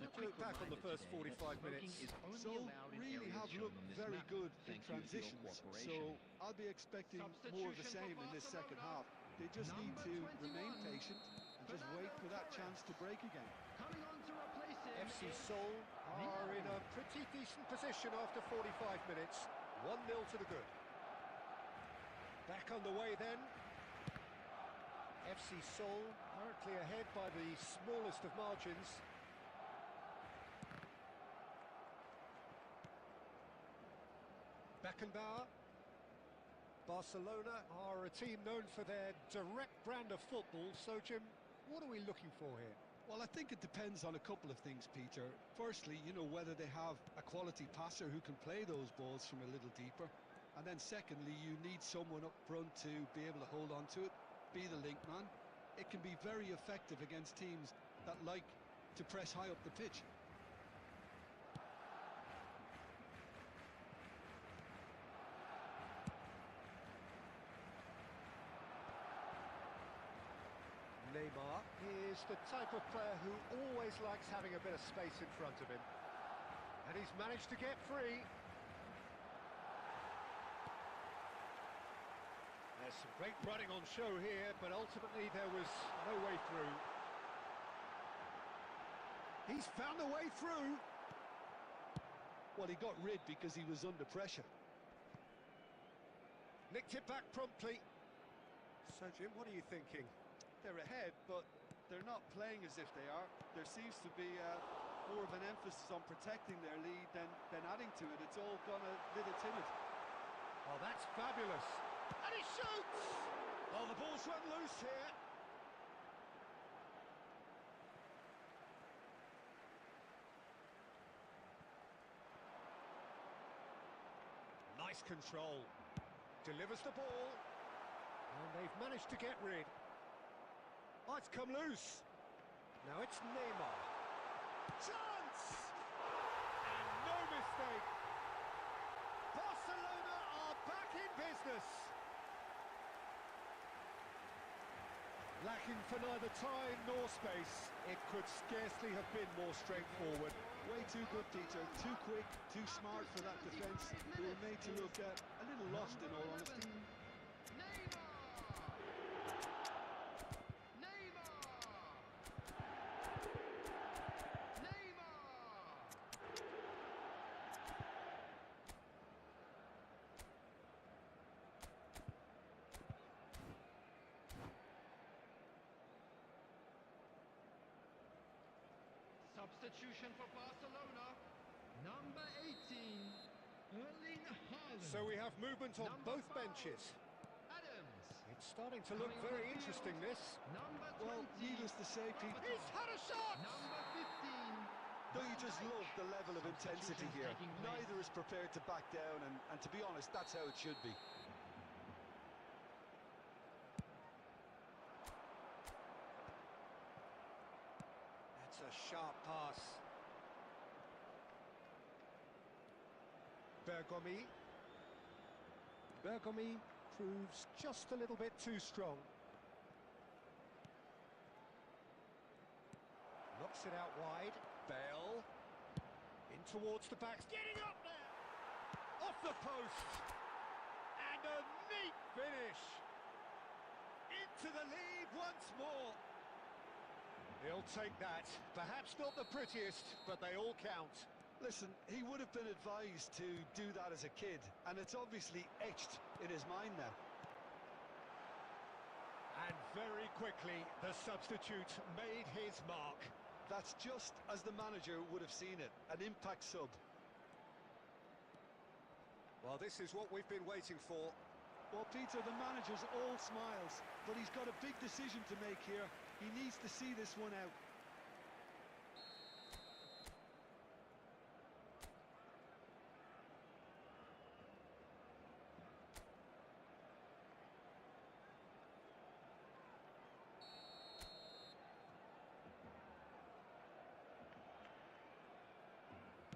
Let's look back on the first 45 minutes. So, really have looked very good in transitions, so I'll be expecting more of the same in this second half. They just need to remain patient and just wait for that chance to break again. Coming on to replace him FC is Seoul are in a pretty decent position after 45 minutes. 1-0 to the good. Back underway then. FC Seoul currently ahead by the smallest of margins. Beckenbauer. Barcelona are a team known for their direct brand of football, so Jim, what are we looking for here? Well, I think it depends on a couple of things, Peter. Firstly, you know, whether they have a quality passer who can play those balls from a little deeper. And then secondly, you need someone up front to be able to hold on to it, be the link man. It can be very effective against teams that like to press high up the pitch. Neymar is the type of player who always likes having a bit of space in front of him. And he's managed to get free. There's some great running on show here, but ultimately there was no way through. He's found a way through. Well, he got rid because he was under pressure. Nicked it back promptly. So, Jim, what are you thinking? They're ahead, but they're not playing as if they are. There seems to be more of an emphasis on protecting their lead than adding to it. It's all gone a little timid. Oh, that's fabulous. And he shoots! Oh, the ball's run loose here. Nice control. Delivers the ball. And they've managed to get rid. Oh, it's come loose. Now it's Neymar. Chance! And no mistake. Barcelona are back in business. Lacking for neither time nor space, it could scarcely have been more straightforward. Way too good, Peter. Too quick, too smart for that defence. They were made to look a little lost, in all honesty. Substitution for Barcelona. Number 18, Erling Haaland. So we have movement on Number both 5, benches. Adams. It's starting to look Coming on very the field, interesting, this. Number 20. Well, needless to say, Pete, He's had a shot! Number 15. don't you just Van Dijk. love the level of intensity Substitutions here? taking place. Neither is prepared to back down, and to be honest, that's how it should be. That's a sharp pass. Bergomi. Bergomi proves just a little bit too strong. Knocks it out wide. Bale. In towards the back. Getting up there! Off the post! And a neat finish! Into the lead once more! He'll take that. Perhaps not the prettiest, but they all count. Listen, he would have been advised to do that as a kid, and it's obviously etched in his mind now. And very quickly, the substitute made his mark. That's just as the manager would have seen it, an impact sub. Well, this is what we've been waiting for. Well, Peter, the manager's all smiles, but he's got a big decision to make here. He needs to see this one out.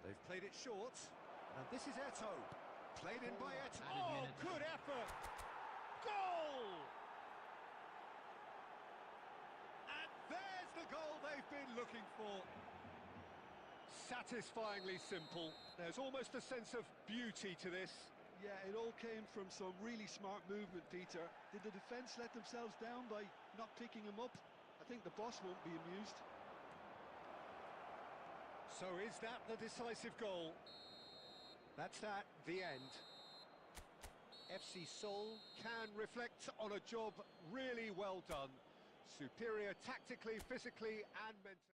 They've played it short, and this is Eto. Played in by Eto. Added Oh, minute. good effort! Goal! And there's the goal they've been looking for. Satisfyingly simple. There's almost a sense of beauty to this. Yeah, it all came from some really smart movement, Peter. Did the defence let themselves down by not picking him up? I think the boss won't be amused. So is that the decisive goal? That's that, the end. FC Seoul can reflect on a job really well done. Superior tactically, physically and mentally.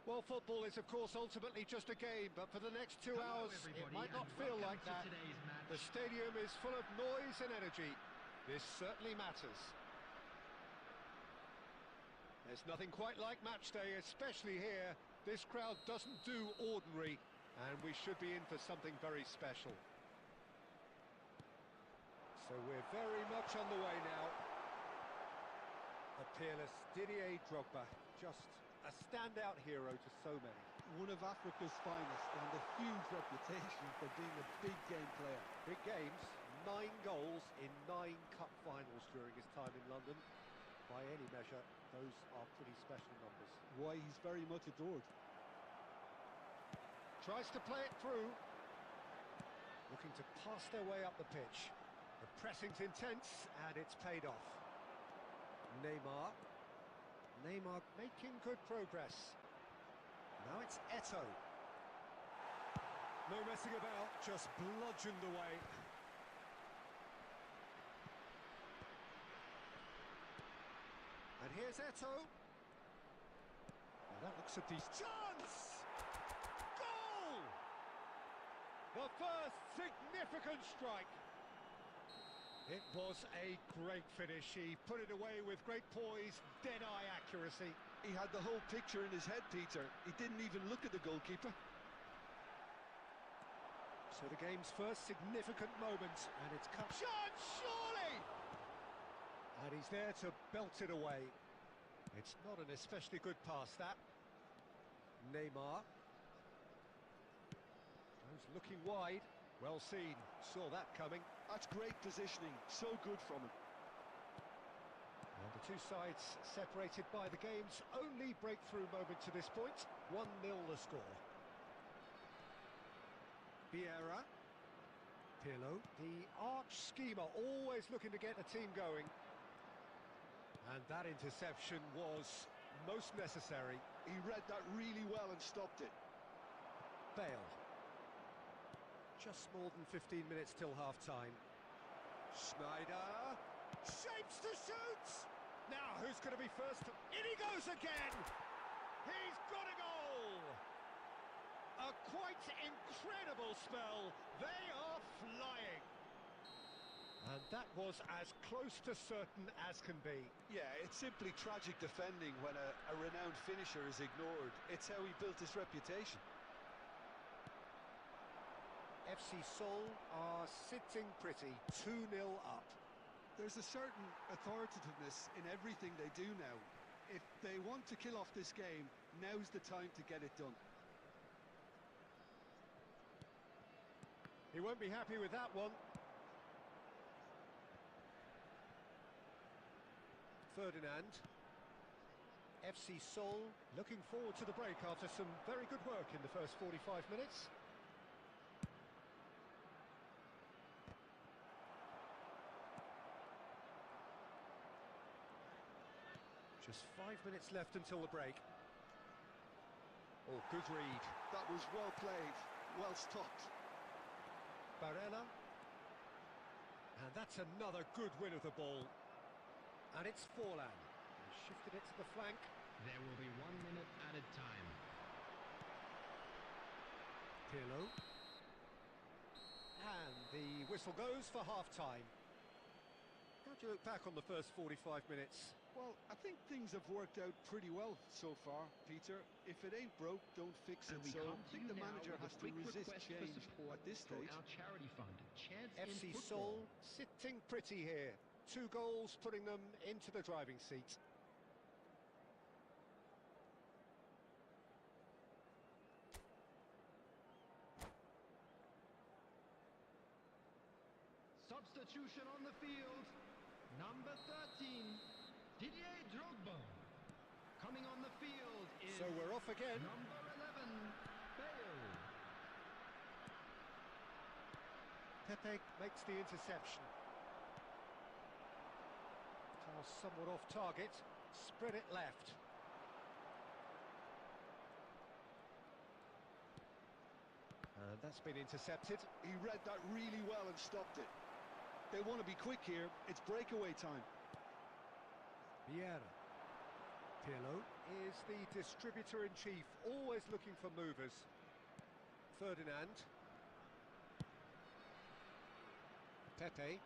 Well, football is, of course, ultimately just a game, but for the next 2 Hello, hours, it everybody, might not and feel welcome like to that. today's match. The stadium is full of noise and energy. This certainly matters. There's nothing quite like match day, especially here. This crowd doesn't do ordinary, and we should be in for something very special. So we're very much on the way now. The peerless Didier Drogba, just a standout hero to so many. one of Africa's finest, and a huge reputation for being a big game player. Big games, 9 goals in 9 cup finals during his time in London. By any measure, those are pretty special numbers. Why, he's very much adored. Tries to play it through. Looking to pass their way up the pitch. The pressing's intense, and it's paid off. Neymar. Neymar making good progress. Now it's Eto'o. No messing about, just bludgeoned away. And here's Eto'o. Now that looks a decent chance! Goal! The first significant strike. It was a great finish. He put it away with great poise, dead-eye accuracy. He had the whole picture in his head, Peter. He didn't even look at the goalkeeper. So the game's first significant moment, and it's come. Shot, surely! And he's there to belt it away. It's not an especially good pass, that. Neymar. Goes looking wide. Well seen. Saw that coming. That's great positioning. So good from him. And the two sides separated by the game's only breakthrough moment to this point. 1-0 the score. Vieira. Pirlo. The arch schemer, always looking to get the team going. And that interception was most necessary. He read that really well and stopped it. Bale. Just more than 15 minutes till half-time. Schneider shapes to shoot! Now, who's going to be first? In he goes again! He's got a goal! A quite incredible spell. They are flying. And that was as close to certain as can be. Yeah, it's simply tragic defending when a renowned finisher is ignored. It's how he built his reputation. FC Seoul are sitting pretty, 2-0 up. There's a certain authoritativeness in everything they do now. If they want to kill off this game, now's the time to get it done. He won't be happy with that one. Ferdinand. FC Seoul looking forward to the break after some very good work in the first 45 minutes. Just 5 minutes left until the break. Oh, good read. That was well played, well stopped. Barella. And that's another good win of the ball. And it's Forlan. He shifted it to the flank. There will be 1 minute added time. Pirlo. And the whistle goes for half-time. How do you look back on the first 45 minutes? Well, I think things have worked out pretty well so far, Peter. If it ain't broke, don't fix it. And we So I come to think you the now manager with has a to quick resist request for change support at this for stage. our charity fund, Chance FC in Football. Seoul sitting pretty here. 2 goals putting them into the driving seat. Substitution on the field. Number 13, Didier Drogba. Coming on the field is So we're off again. number 11, Bale. Pepe makes the interception. Pass somewhat off target. Spread it left. And that's been intercepted. He read that really well and stopped it. They want to be quick here. It's breakaway time. Vieira. Pirlo is the distributor-in-chief, always looking for movers. Ferdinand. Pepe.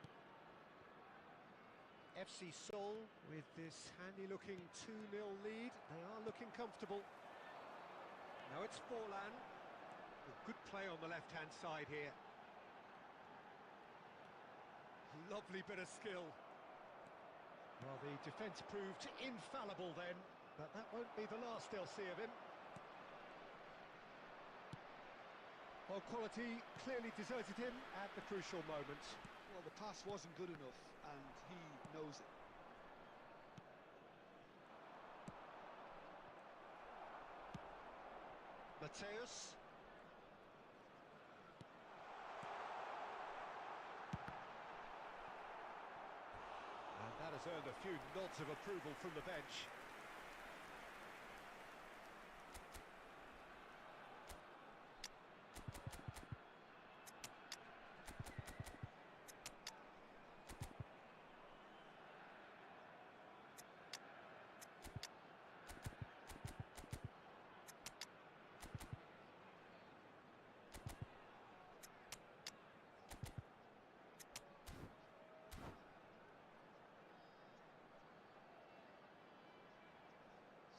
FC Seoul with this handy-looking 2-0 lead. They are looking comfortable. Now it's Forlan. A good play on the left-hand side here. Lovely bit of skill. Well, the defence proved infallible then, but that won't be the last they'll see of him. Well, quality clearly deserted him at the crucial moment. Well, the pass wasn't good enough, and he knows it. Mateus. And that has earned a few nods of approval from the bench.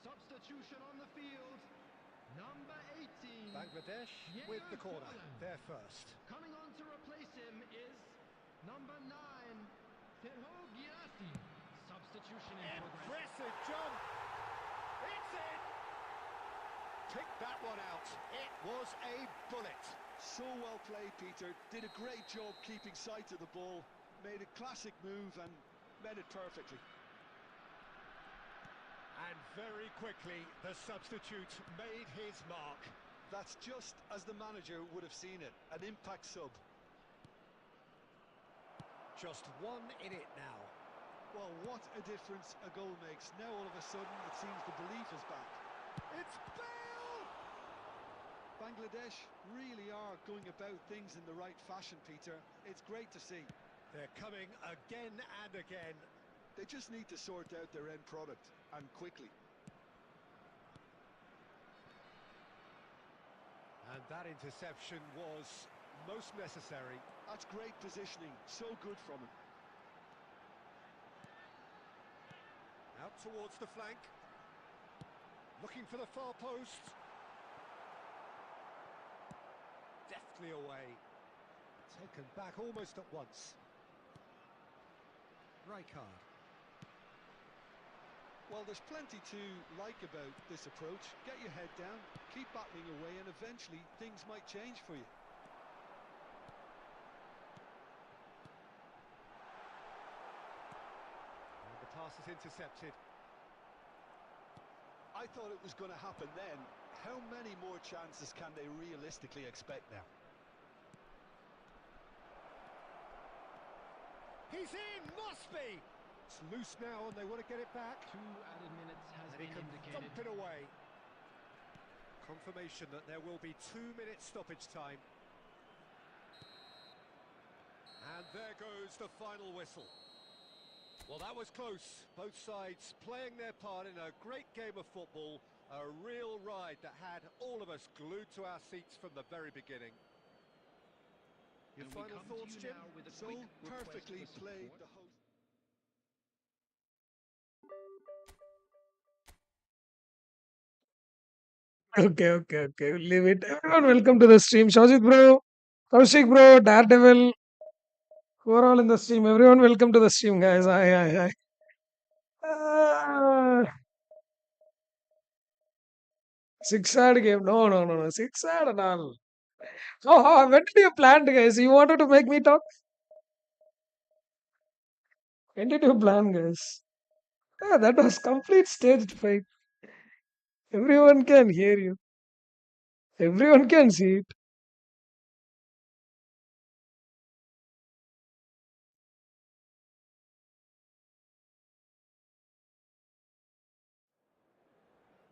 Substitution on the field. Number 18. Bangladesh with the corner. They're first. Coming on to replace him is number 9. Substitution in progress. Impressive jump. It's in. Pick that one out. It was a bullet. So well played, Peter. Did a great job keeping sight of the ball. Made a classic move and met it perfectly. And very quickly, the substitute made his mark. That's just as the manager would have seen it. An impact sub. Just one in it now. Well, what a difference a goal makes. Now all of a sudden it seems the belief is back. It's Bale! Bangladesh really are going about things in the right fashion, Peter. It's great to see. They're coming again and again. They just need to sort out their end product, and quickly. And that interception was most necessary. That's great positioning, so good from him. Out towards the flank. Looking for the far post. Deftly away. Taken back almost at once. Rijkaard. Well, there's plenty to like about this approach. Get your head down, keep battling away, and eventually things might change for you. And the pass is intercepted. I thought it was going to happen then. How many more chances can they realistically expect now? He's in! Must be! It's loose now and they want to get it back. 2 added minutes has And he been can indicated. thump it away. Confirmation that there will be 2 minutes stoppage time. And there goes the final whistle. Well, that was close. Both sides playing their part in a great game of football. A real ride that had all of us glued to our seats from the very beginning. Your And we final come to thoughts, you Jim? now with a So quick request perfectly for played support. the host. Okay. Leave it. Everyone, welcome to the stream. Shajit bro, Kaushik bro, Daredevil, who are all in the stream. Everyone, welcome to the stream, guys. Hi. Six ad game. No. Six ad and all. Oh, when did you plan, guys? You wanted to make me talk? When did you plan, guys? That was complete staged fight. Everyone can hear you. Everyone can see it.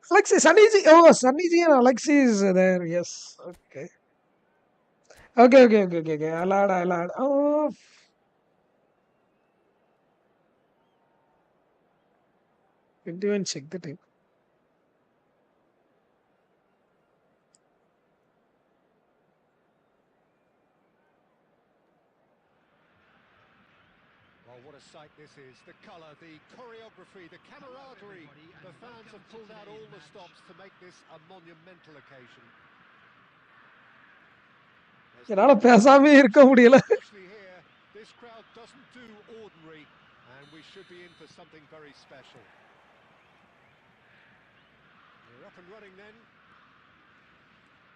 Alexi, Sunny G. Oh, Sunny G and Alexi is there. Yes. Okay. I'll add. Oh, didn't even check the tape. Well, what a sight this is. The colour, the choreography, the camaraderie. The fans have pulled out all the stops to make this a monumental occasion. என்னால பேசாமே இருக்க முடியல. Especially here, this crowd doesn't do ordinary, and we should be in for something very special. We're up and running then.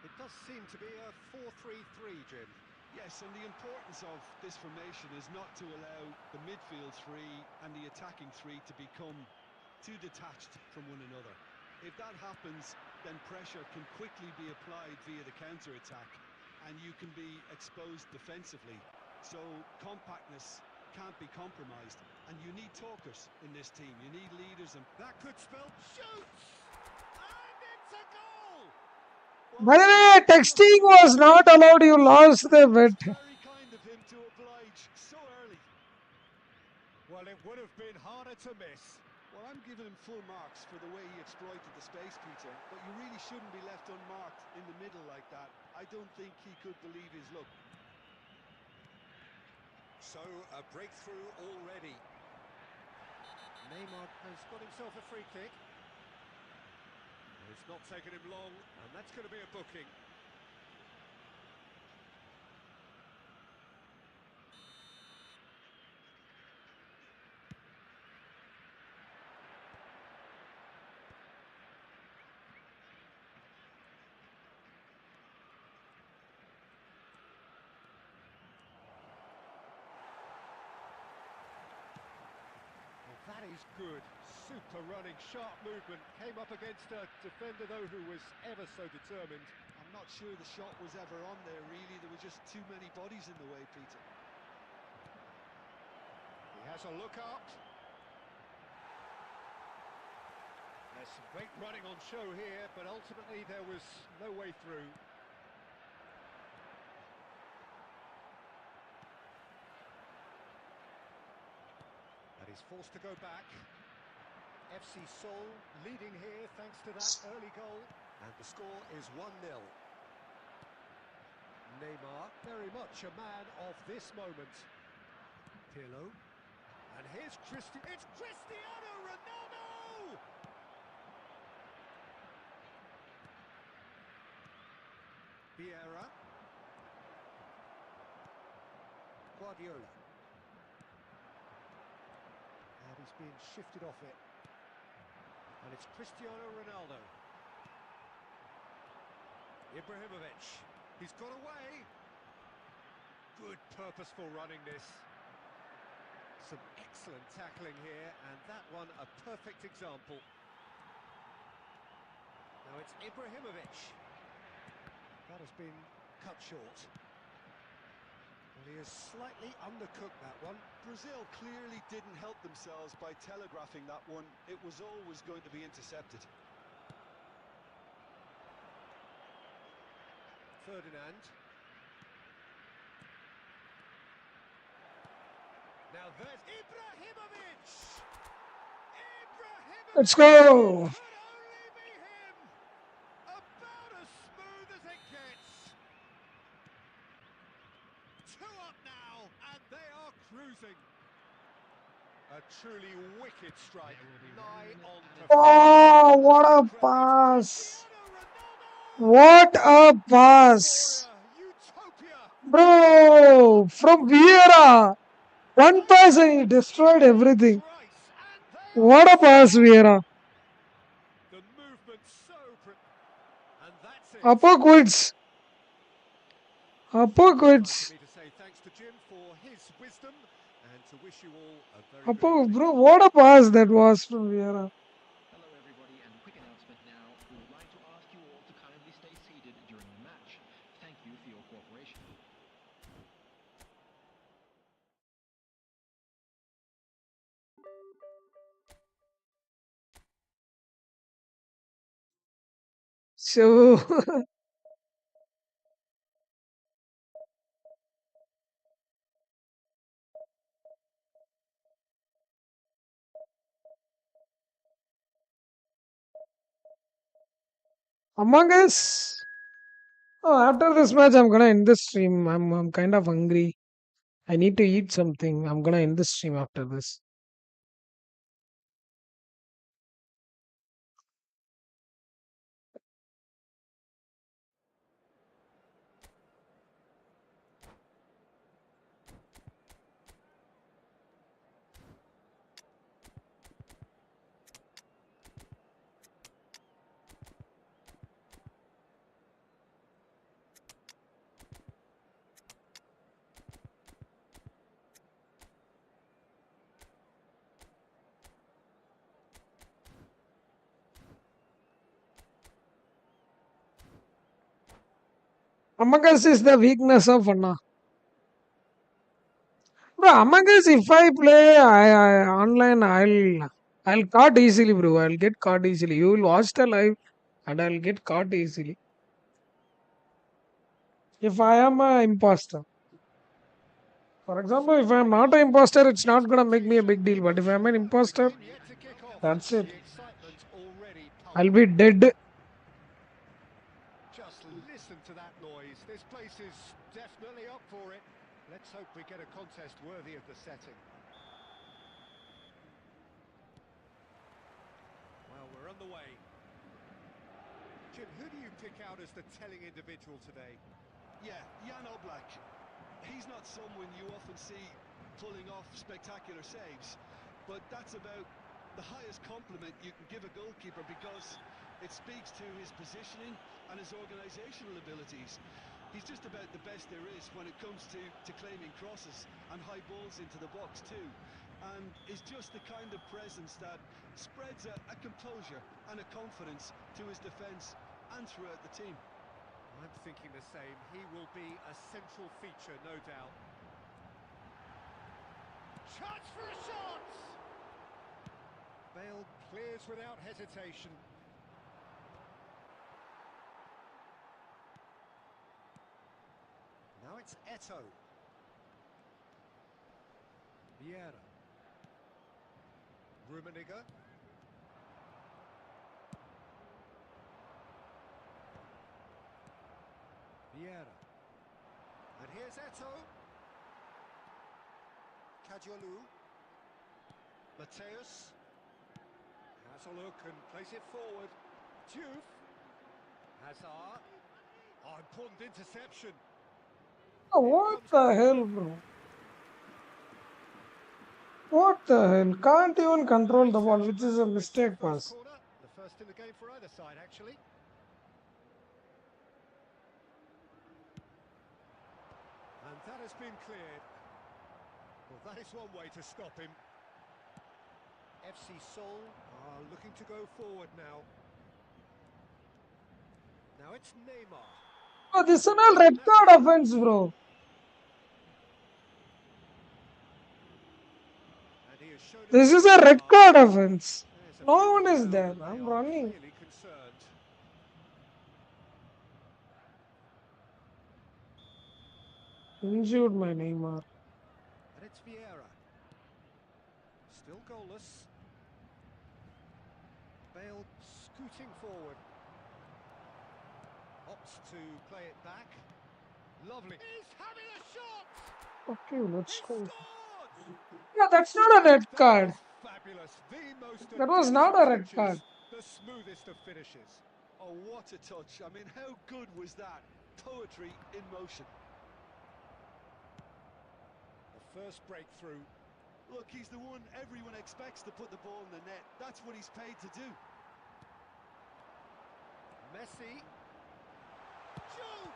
It does seem to be a 4-3-3, Jim. Yes, and the importance of this formation is not to allow the midfield three and the attacking three to become too detached from one another. If that happens, then pressure can quickly be applied via the counter-attack, and you can be exposed defensively. So compactness can't be compromised, and you need talkers in this team. You need leaders, and That could spell shoots! And it's a goal! By the way, texting was not allowed. You lost the bet. very kind of him to oblige so early. Well, it would have been harder to miss. Well, I'm giving him full marks for the way he exploited the space, Peter, but you really shouldn't be left unmarked in the middle like that. I don't think he could believe his luck. So, a breakthrough already. Neymar has got himself a free kick. It's not taken him long, and that's going to be a booking. That is good. Super running, sharp movement. Came up against a defender, though, who was ever so determined. I'm not sure the shot was ever on there, really. There were just too many bodies in the way, Peter. He has a look up. There's some great running on show here, but ultimately there was no way through. And he's forced to go back. FC Seoul leading here thanks to that early goal. And the score is 1-0. Neymar, very much a man of this moment. Pirlo. And here's It's Cristiano Ronaldo! Vieira. Guardiola. And he's being shifted off it. And it's Cristiano Ronaldo. Ibrahimovic. He's got away. Good purposeful running this. Some excellent tackling here, and that one a perfect example. Now it's Ibrahimovic. That has been cut short. Well, he has slightly undercooked that one. Brazil clearly didn't help themselves by telegraphing that one. It was always going to be intercepted. Ferdinand. Now there's Ibrahimovic! Ibrahimovic! Let's go. Could only be him! About as smooth as it gets. 2 up now, and they are cruising. A truly wicked strike, nigh on perfection. Oh, what a pass. What a pass. Utopia! Bro, from Vieira. One pass and he destroyed everything. What a pass, Vieira. The movement so and that's it. Upper quits. Upper quits. Time for me to say thanks to Jim for his wisdom and to wish you all a very good Upper, evening. bro, what a pass that was from Vieira. Hello everybody, and a quick announcement now. We would like to ask you all to kindly stay seated during the match. Thank you for your cooperation. So, Among Us. Oh, after this match, I'm gonna end the stream. I'm kind of hungry. I need to eat something. I'm gonna end the stream after this. Among Us is the weakness of Anna. Bro, Among Us, if I play online, I'll caught easily, bro. I'll get caught easily. You will watch the live and I'll get caught easily. If I am an imposter. For example, if I'm not an imposter, it's not gonna make me a big deal. But if I'm an imposter, Yet to kick off. that's it. The excitement already I'll palpable. be dead. Just listen to that noise. This place is definitely up for it. Let's hope we get a contest worthy of the setting. Well, we're underway. Jim, who do you pick out as the telling individual today? Yeah, Jan Oblak. He's not someone you often see pulling off spectacular saves, but that's about the highest compliment you can give a goalkeeper because it speaks to his positioning and his organisational abilities. He's just about the best there is when it comes to claiming crosses and high balls into the box too, and is just the kind of presence that spreads a composure and a confidence to his defence and throughout the team. I'm thinking the same. He will be a central feature, no doubt. Chance for a shot! Bale clears without hesitation. Now it's Eto. Vieira. Rummenigge. Vieira. And here's Eto. Kajolu. Mateus. Has a look and plays it forward. Diouf. Hazard. Oh, important interception. Oh, what the hell, bro? What the hell? Can't even control the ball, which is a mistake pass. Corner, the first in the game for either side, actually. And that has been cleared. Well, that is one way to stop him. FC Seoul are looking to go forward now. Now it's Neymar. Oh, this is a red card offense, bro. And he has shown This is himself a red well. card offense. There's a No field one of is blue, there. and they I'm are running. clearly concerned. Injured my Neymar. And it's Vieira. Still goalless. Bale scooting forward. Opts to play it back. Lovely. He's having a shot! Okay, let's He go. scored! Yeah, that's not a red That card. was fabulous. The most That was adept not of a red card. touches, the smoothest of finishes. Oh, what a touch. I mean, how good was that? Poetry in motion. The first breakthrough. Look, he's the one everyone expects to put the ball in the net. That's what he's paid to do. Messi. Shoot!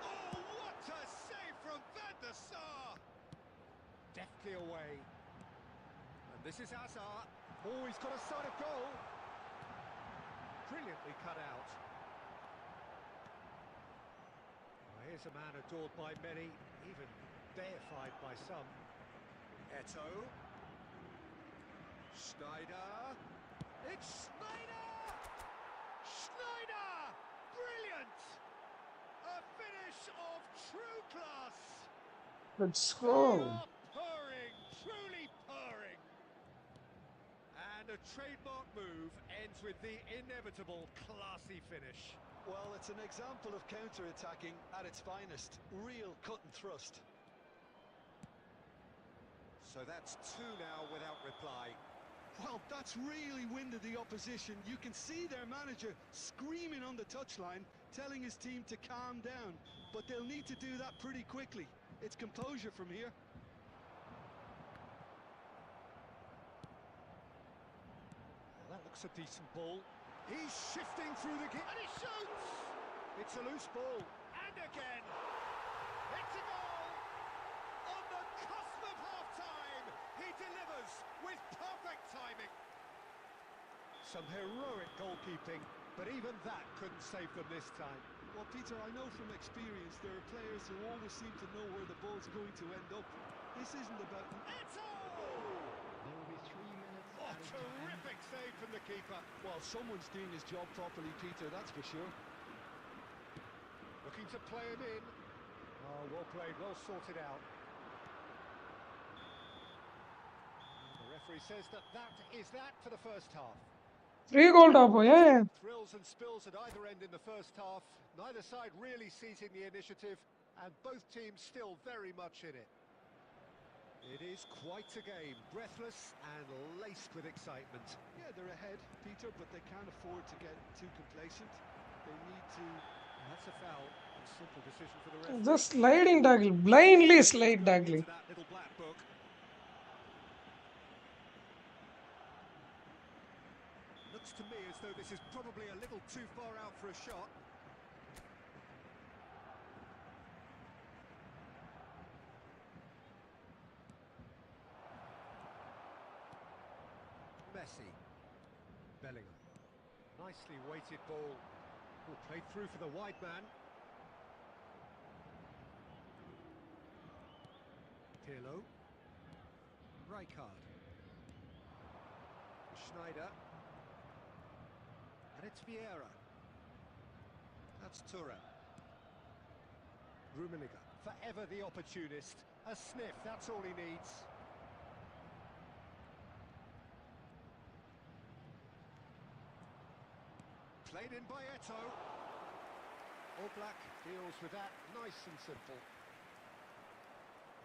Oh, what a save from Van der Sar! Deftly away. And this is Hazard. Oh, he's got a sight of goal. Brilliantly cut out. Well, here's a man adored by many, even deified by some. Eto. Schneider. It's Schneider! Schneider! Brilliant! A finish of true class! Let's They go. are purring, truly purring. And a trademark move ends with the inevitable classy finish. Well, it's an example of counter-attacking at its finest. Real cut and thrust. So that's two now without reply. Well, that's really winded the opposition. You can see their manager screaming on the touchline, telling his team to calm down. But they'll need to do that pretty quickly. It's composure from here. Well, that looks a decent ball. He's shifting through the... And he shoots! It's a loose ball. And again. It's a goal! On the cusp of half-time, he delivers with perfect timing. Some heroic goalkeeping, but even that couldn't save them this time. Well, Peter, I know from experience there are players who always seem to know where the ball's going to end up. This isn't about... There will be 3 minutes Oh, added time. terrific save from the keeper. Well, someone's doing his job properly, Peter, that's for sure. Looking to play him in. Oh, well played, well sorted out. The referee says that is that for the first half. 3-goal top, yeah. Thrills and spills at either end in the first half. Neither side really seizing the initiative, and both teams still very much in it. It is quite a game, breathless and laced with excitement. Yeah, they're ahead, Peter, but they can't afford to get too complacent. They need to... That's a foul. A simple decision for the referee. Just sliding tackle, blindly slide Going tackling. into that little black book. Looks to me as though this is probably a little too far out for a shot. Messi. Bellingham. Nicely weighted ball. Oh, played through for the wide man. Pirlo. Rijkaard. Schneider. And it's Vieira. That's Touré. Rummenigge. Forever the opportunist. A sniff, that's all he needs. Played in by Eto'o. All Black deals with that nice and simple.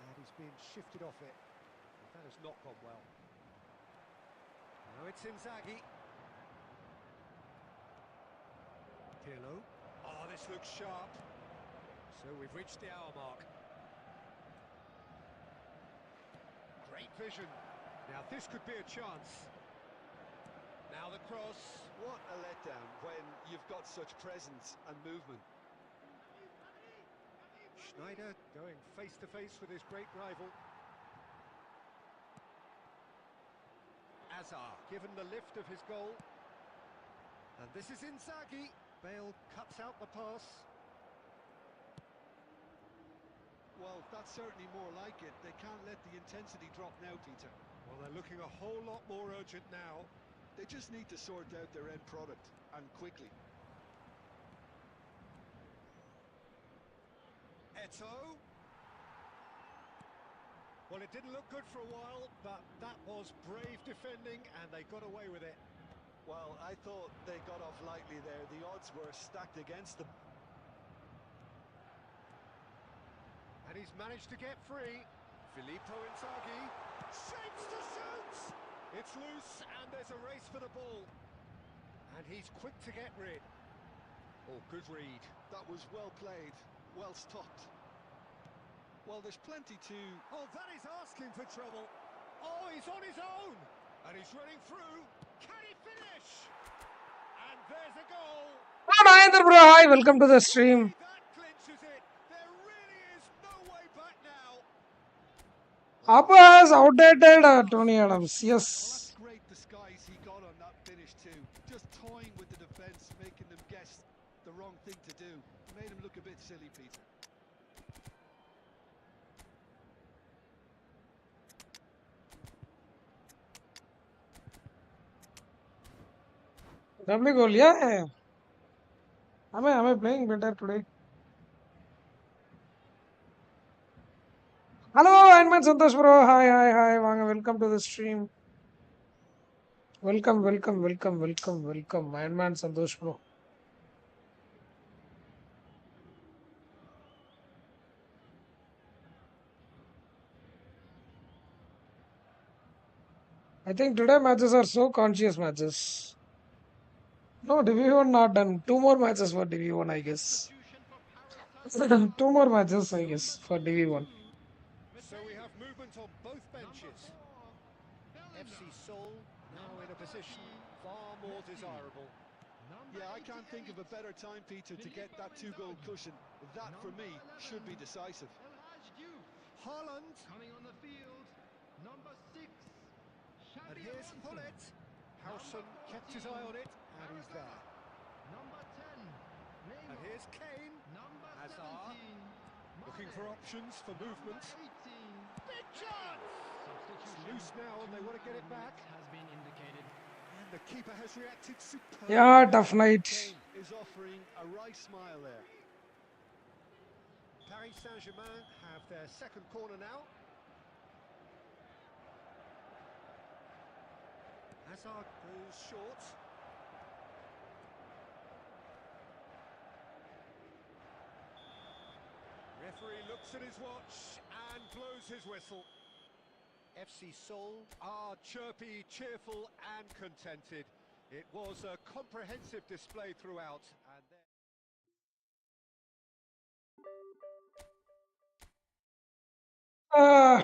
And he's been shifted off it. That has not gone well. Now it's Inzaghi. Pirlo. Oh, this looks sharp. So we've reached the hour mark. Great vision. Now this could be a chance. Now the cross. What a letdown when you've got such presence and movement. Schneider going face to face with his great rival. Hazard given the lift of his goal. And this is Inzaghi. Bale cuts out the pass. Well, that's certainly more like it. They can't let the intensity drop now, Peter. Well, they're looking a whole lot more urgent now. They just need to sort out their end product, and quickly. Eto'o. Well, it didn't look good for a while, but that was brave defending, and they got away with it. Well, I thought they got off lightly there. The odds were stacked against them. And he's managed to get free. Filippo Inzaghi shapes to shoot. It's loose, and there's a race for the ball. And he's quick to get rid. Oh, good read. That was well played, well stopped. Well, there's plenty to... Oh, that is asking for trouble. Oh, he's on his own. And he's running through. Can he finish? And there's a goal. Oh, Mahendra bro, hi, welcome to the stream. That clinches it. There really is no way back now. Appa has outdated Tony Adams, Well, yes. that's great disguise he got on that finish too. Just toying with the defence, making them guess the wrong thing to do. Made him look a bit silly, Peter. Lovely goal, yeah. Am I playing better today? Hello, Ironman Santosh bro. Hi. Vanga, welcome to the stream. Welcome. Ironman Santosh bro. I think today matches are so conscious matches. No, Div1 not done. 2 more matches for Div1, I guess. Substitution for 2 more matches, I guess, for Div1. So we have movement on both benches. FC Seoul now in a position far more desirable. Yeah, I can't think of a better time, Peter, to get that 2-goal cushion. That, for me, should be decisive. Haaland. Coming on the field, number 6. And here's Hullet. Howson kept his eye on it, and he's there. Number 10. And Neymar. here's Kane. Number Hazard. 17. Looking for Mane. options for Number movement. 18. Big chance! Substitution. Loose now and they want to get it back. Has been indicated. And the keeper has reacted superbly. Yeah, tough night. Kane is offering a right smile there. Paris Saint-Germain have their second corner now. Hazard goes short. Referee looks at his watch and blows his whistle. FC Seoul are chirpy, cheerful and contented. It was a comprehensive display throughout. And then...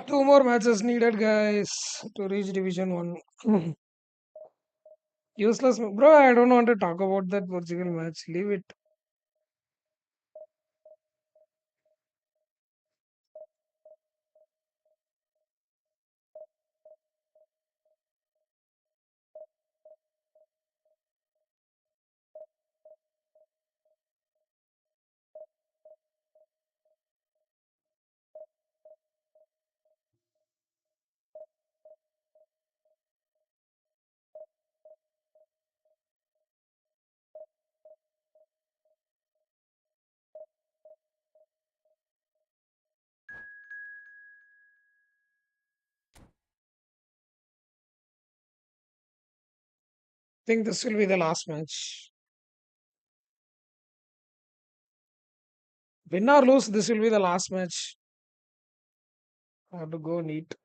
Two more matches needed, guys, to reach Division 1. Useless. Bro, I don't want to talk about that Portugal match. Leave it. Think this will be the last match. Win or lose, this will be the last match. I have to go neat.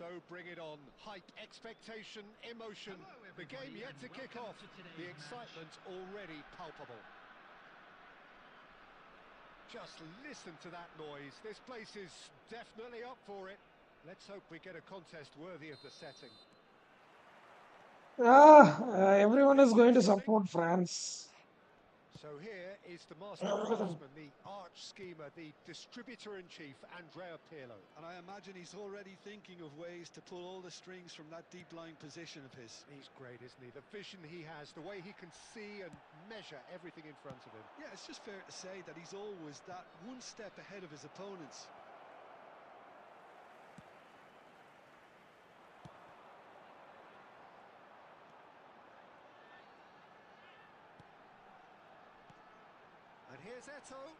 So bring it on. Hype, expectation, emotion. Hello, The game everybody, yet and to kick welcome off. to today's The match. excitement already palpable. Just listen to that noise. This place is definitely up for it. Let's hope we get a contest worthy of the setting. Everyone is going to support France. So here is the master craftsman, the arch schemer, the distributor-in-chief, Andrea Pirlo. And I imagine he's already thinking of ways to pull all the strings from that deep line position of his. He's great, isn't he? The vision he has, the way he can see and measure everything in front of him. Yeah, it's just fair to say that he's always that one step ahead of his opponents. And here's Eto'o,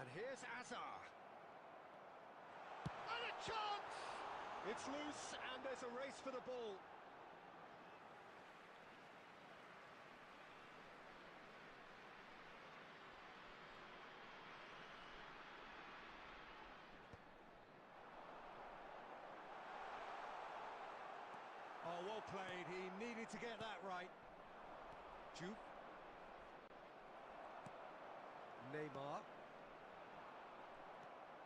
and here's Hazard. And a chance! It's loose, and there's a race for the ball. Oh, well played. He needed to get that right. Juve. Neymar.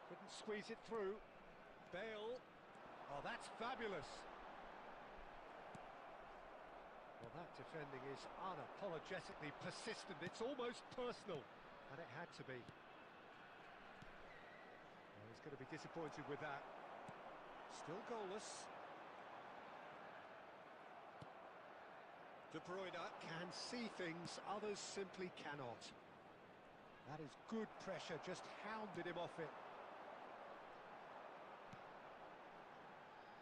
Couldn't squeeze it through. Bale. Oh, that's fabulous. Well, that defending is unapologetically persistent. It's almost personal. And it had to be. Well, he's going to be disappointed with that. Still goalless. De Bruyne can see things others simply cannot. That is good pressure, just hounded him off it.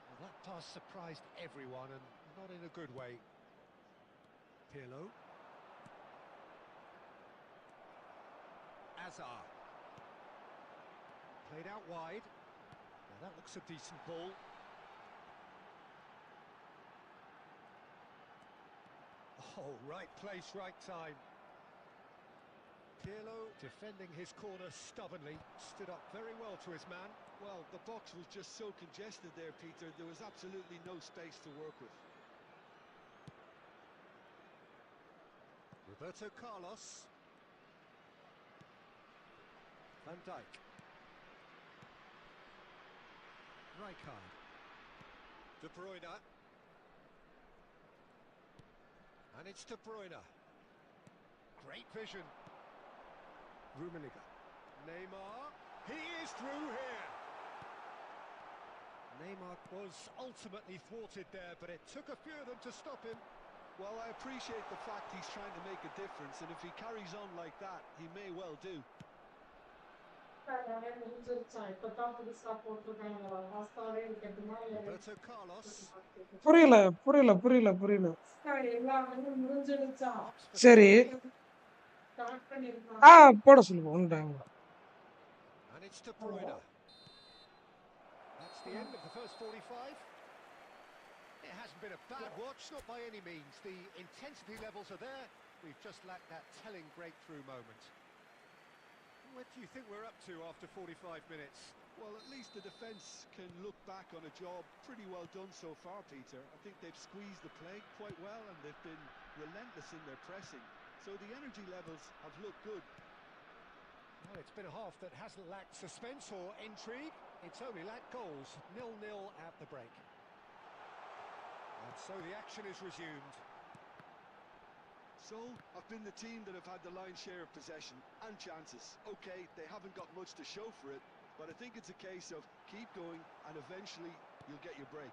Well, that pass surprised everyone and not in a good way. Pirlo. Azar. Played out wide. Now that looks a decent ball. Oh, right place, right time. Pirlo defending his corner stubbornly, stood up very well to his man. Well, the box was just so congested there, Peter. There was absolutely no space to work with. Roberto Carlos. Van Dijk. Rijkaard. De Bruyne. And it's De Bruyne. Great vision. Rummenigge. Neymar. He is through here. Neymar was ultimately thwarted there, but it took a few of them to stop him. Well, I appreciate the fact he's trying to make a difference, and if he carries on like that, he may well do. Roberto Carlos. புரியல புரியல புரியல புரியல சரி போட சொல்லுங்க one time And it's De Bruyne. That's the end of the first 45. It hasn't been a bad watch, not by any means. The intensity levels are there. We've just lacked that telling breakthrough moment. What do you think we're up to after 45 minutes? Well, at least the defence can look back on a job pretty well done so far, Peter. I think they've squeezed the play quite well and they've been relentless in their pressing. So the energy levels have looked good. Well, it's been a half that hasn't lacked suspense or intrigue. It's only lacked goals. 0-0 at the break. And so the action is resumed. So, I've been the team that have had the lion's share of possession and chances. Okay, they haven't got much to show for it, but I think it's a case of keep going and eventually you'll get your break.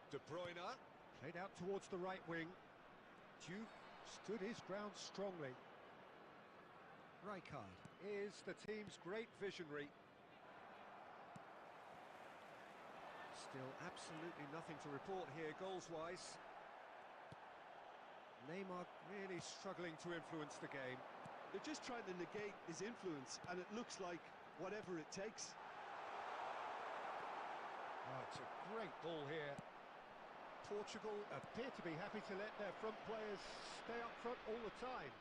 De Bruyne played out towards the right wing. Duke stood his ground strongly. Rijkaard is the team's great visionary. Still absolutely nothing to report here goals-wise. Neymar really struggling to influence the game. They're just trying to negate his influence, and it looks like whatever it takes. Oh, it's a great ball here. Portugal appear to be happy to let their front players stay up front all the time.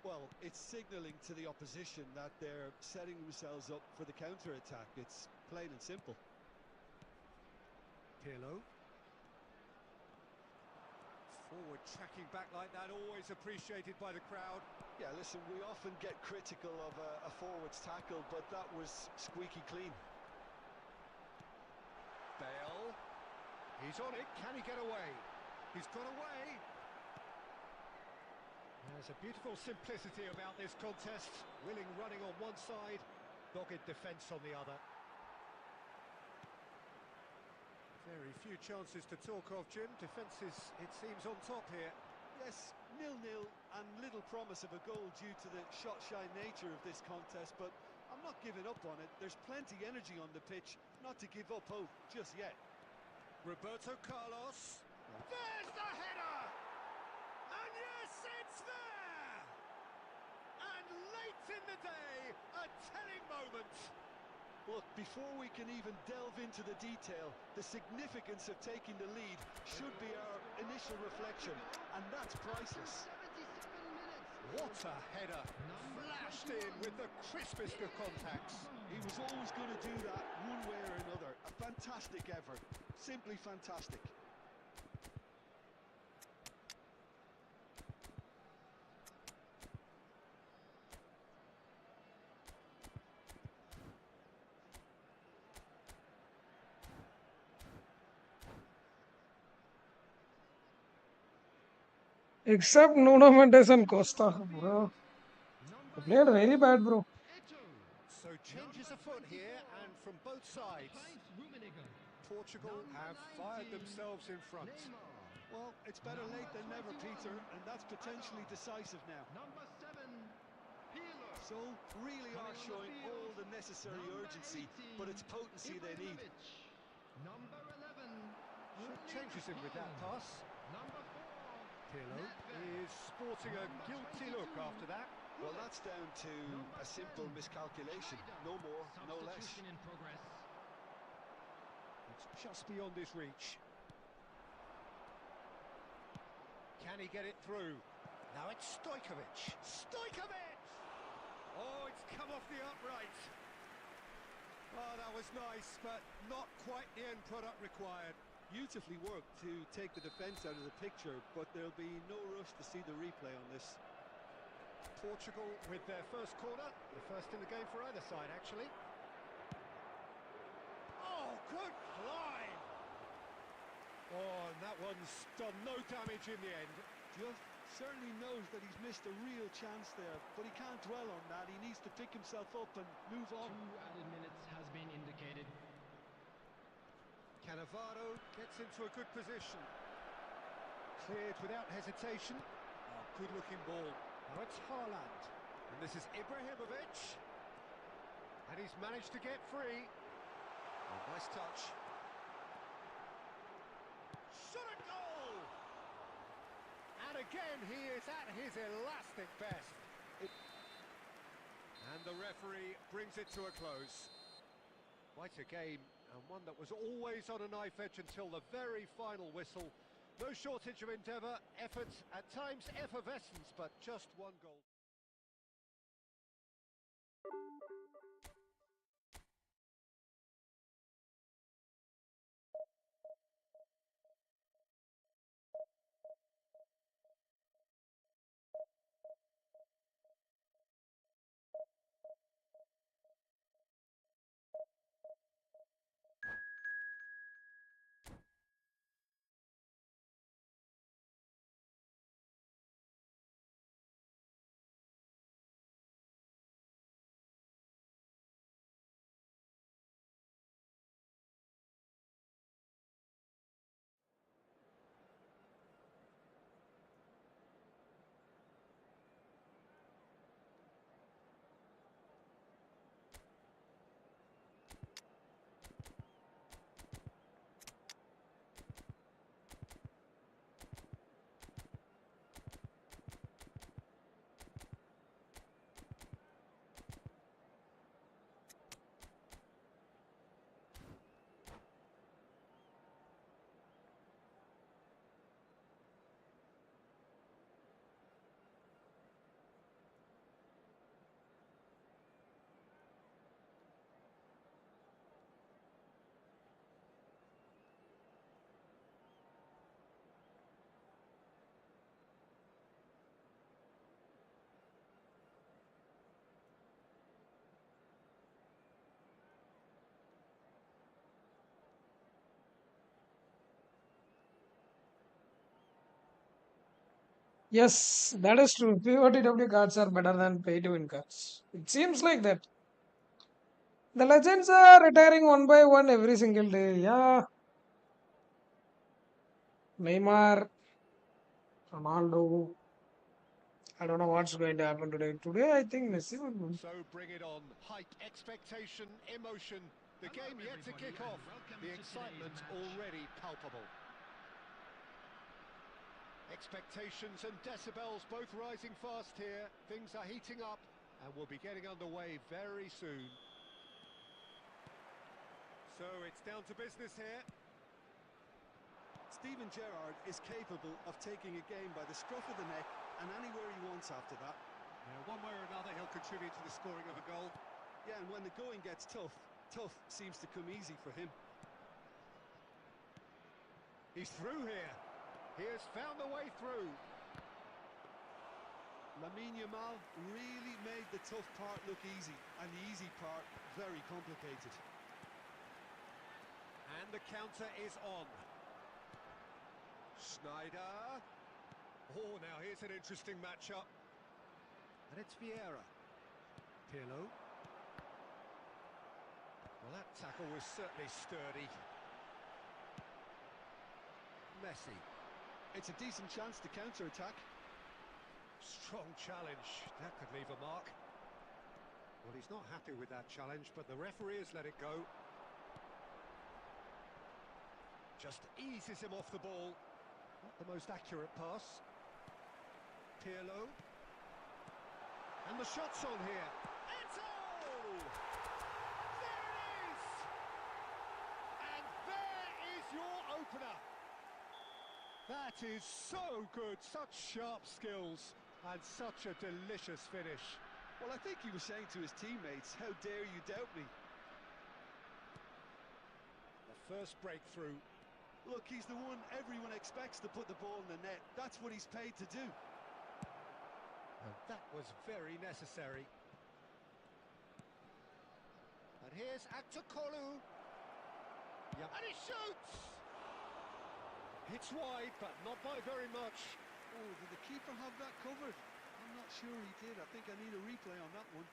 Well, it's signalling to the opposition that they're setting themselves up for the counter-attack. It's plain and simple. Pirlo. Forward tracking back like that, always appreciated by the crowd. Yeah, listen, we often get critical of a forward's tackle, but that was squeaky clean. Bale. He's on it. Can he get away? He's got away. There's a beautiful simplicity about this contest. Willing running on one side, dogged defence on the other. Very few chances to talk of, Jim. Defence is, it seems, on top here. Yes, 0-0 and little promise of a goal due to the shot-shy nature of this contest, but I'm not giving up on it. There's plenty energy on the pitch, not to give up hope just yet. Roberto Carlos. There's the header! And yes, it's there! And late in the day, a telling moment. Look, before we can even delve into the detail, the significance of taking the lead should be our initial reflection, and that's priceless. What a header! Flashed in with the crispest of contacts. He was always going to do that one way or another. A fantastic effort. Simply fantastic. Except Nuno Mendes and Costa, bro. They played really bad, bro. So changes afoot here, and from both sides. Portugal have fired themselves in front. Well, it's better late than never, Peter, and that's potentially decisive now. Number 7, Peeler. So, really are showing all the necessary urgency, but it's potency they need. Number 11, Changes him with that pass. Number 4, Pirlo is sporting a guilty look after that. Well, that's down to a simple miscalculation. No more, no less. Substitution in progress. It's just beyond his reach. Can he get it through? Now it's Stojkovic. Stojkovic! Oh, it's come off the upright. Oh, that was nice, but not quite the end product required. Beautifully worked to take the defence out of the picture, but there'll be no rush to see the replay on this. Portugal with their first corner, the first in the game for either side, actually. Oh, good climb! Oh, and that one's done no damage in the end. Just certainly knows that he's missed a real chance there, but he can't dwell on that. He needs to pick himself up and move on. 2 added minutes has been indicated. Cannavaro gets into a good position. Cleared without hesitation. Oh, good-looking ball. Now it's Haaland. And this is Ibrahimovic. And he's managed to get free. Oh, nice touch. Shot a goal! And again, he is at his elastic best. And the referee brings it to a close. Quite a game, and one that was always on a knife edge until the very final whistle. No shortage of endeavour, effort, at times effervescence, but just one goal. Yes, that is true. POTW cards are better than pay to win cards. It seems like that. The legends are retiring one by one every single day. Yeah. Neymar, Ronaldo. I don't know what's going to happen today. Today, I think Messi will win. So bring it on. Hype, expectation, emotion. The game yet to kick off. The excitement already palpable. Expectations and decibels both rising fast here. Things are heating up and we'll be getting underway very soon. So it's down to business here. Steven Gerrard is capable of taking a game by the scruff of the neck and anywhere he wants after that. Yeah, one way or another he'll contribute to the scoring of a goal. Yeah, and when the going gets tough, tough seems to come easy for him. He's through here. He has found a way through. Lamine Yamal really made the tough part look easy, and the easy part very complicated. And the counter is on. Schneider. Oh, now here's an interesting matchup. And it's Vieira. Pirlo. Well, that tackle was certainly sturdy. Messi. It's a decent chance to counter-attack. Strong challenge. That could leave a mark. Well, he's not happy with that challenge, but the referee has let it go. Just eases him off the ball. Not the most accurate pass. Pirlo. And the shot's on here. Eto! There it is! And there is your opener. That is so good. Such sharp skills and such a delicious finish. Well, I think he was saying to his teammates, how dare you doubt me? The first breakthrough. Look, he's the one everyone expects to put the ball in the net. That's what he's paid to do. And that was very necessary. And here's Aktakolu. Yep. And he shoots! It's wide, but not by very much. Oh, did the keeper have that covered? I'm not sure he did. I think I need a replay on that one.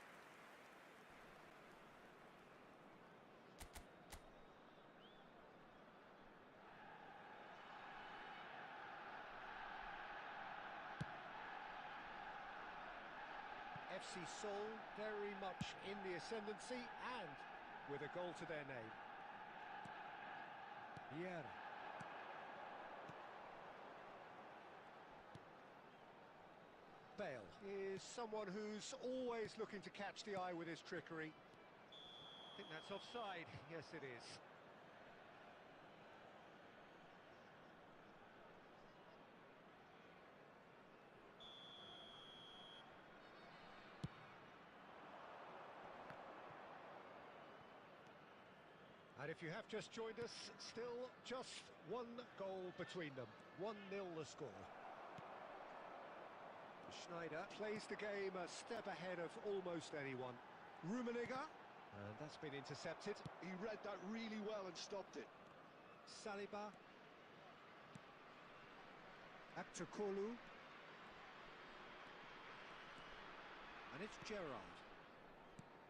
FC Seoul very much in the ascendancy and with a goal to their name. Vieira. Bale is someone who's always looking to catch the eye with his trickery. I think that's offside. Yes, it is. And if you have just joined us, still just one goal between them. 1-0 the score. Schneider plays the game a step ahead of almost anyone. Rummenigge, and that's been intercepted. He read that really well and stopped it. Saliba. Aktakolu. And it's Gerrard.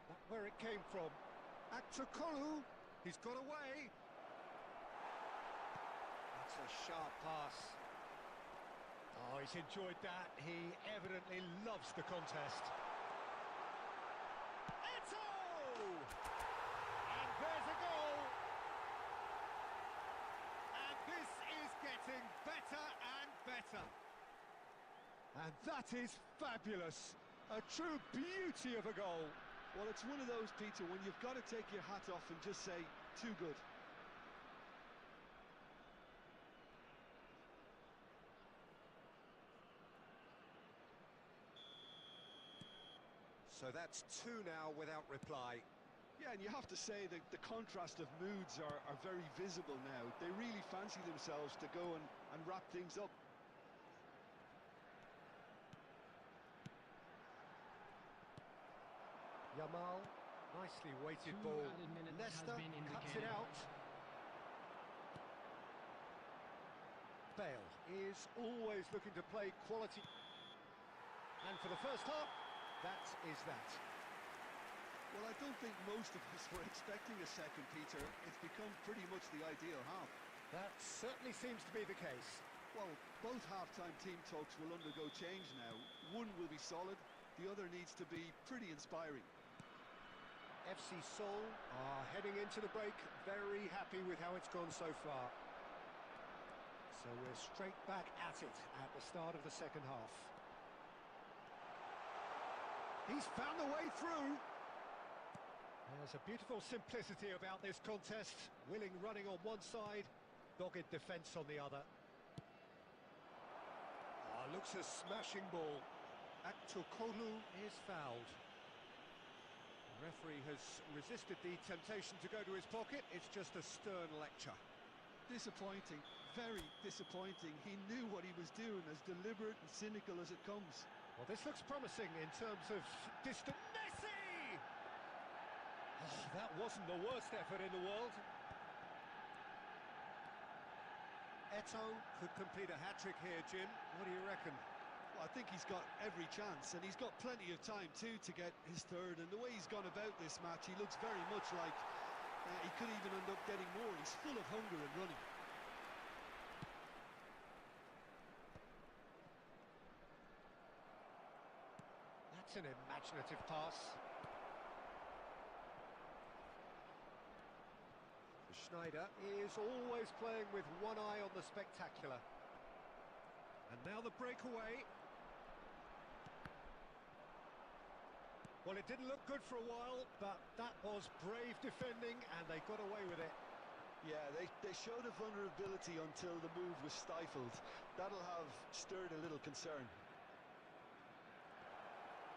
Not where it came from. Aktakolu. He's got away. That's a sharp pass. Oh, he's enjoyed that. He evidently loves the contest. Eto! And there's a goal. And this is getting better and better. And that is fabulous. A true beauty of a goal. Well, it's one of those, Peter, when you've got to take your hat off and just say, too good. So that's 2 now without reply. Yeah, and you have to say that the contrast of moods are very visible now. They really fancy themselves to go and wrap things up. Yamal, nicely weighted ball. Nesta cuts it out. Bale is always looking to play quality. And for the first half, that is that. Well, I don't think most of us were expecting a second, Peter. It's become pretty much the ideal half. That certainly seems to be the case. Well, both half-time team talks will undergo change now. One will be solid, the other needs to be pretty inspiring. FC Seoul are heading into the break very happy with how it's gone so far. So we're straight back at it at the start of the second half. He's found the way through. There's a beautiful simplicity about this contest. Willing running on one side, dogged defence on the other. Looks a smashing ball. Aktakolu is fouled. The referee has resisted the temptation to go to his pocket. It's just a stern lecture. Disappointing, very disappointing. He knew what he was doing, as deliberate and cynical as it comes. Well, this looks promising in terms of distance. Messi! Oh, that wasn't the worst effort in the world. Eto could complete a hat-trick here, Jim. What do you reckon? Well, I think he's got every chance, and he's got plenty of time too to get his third. And the way he's gone about this match, he looks very much like he could even end up getting more. He's full of hunger and running. That's an imaginative pass. Schneider is always playing with one eye on the spectacular. And now the breakaway. Well, it didn't look good for a while, but that was brave defending, and they got away with it. Yeah, they showed a vulnerability until the move was stifled. That'll have stirred a little concern.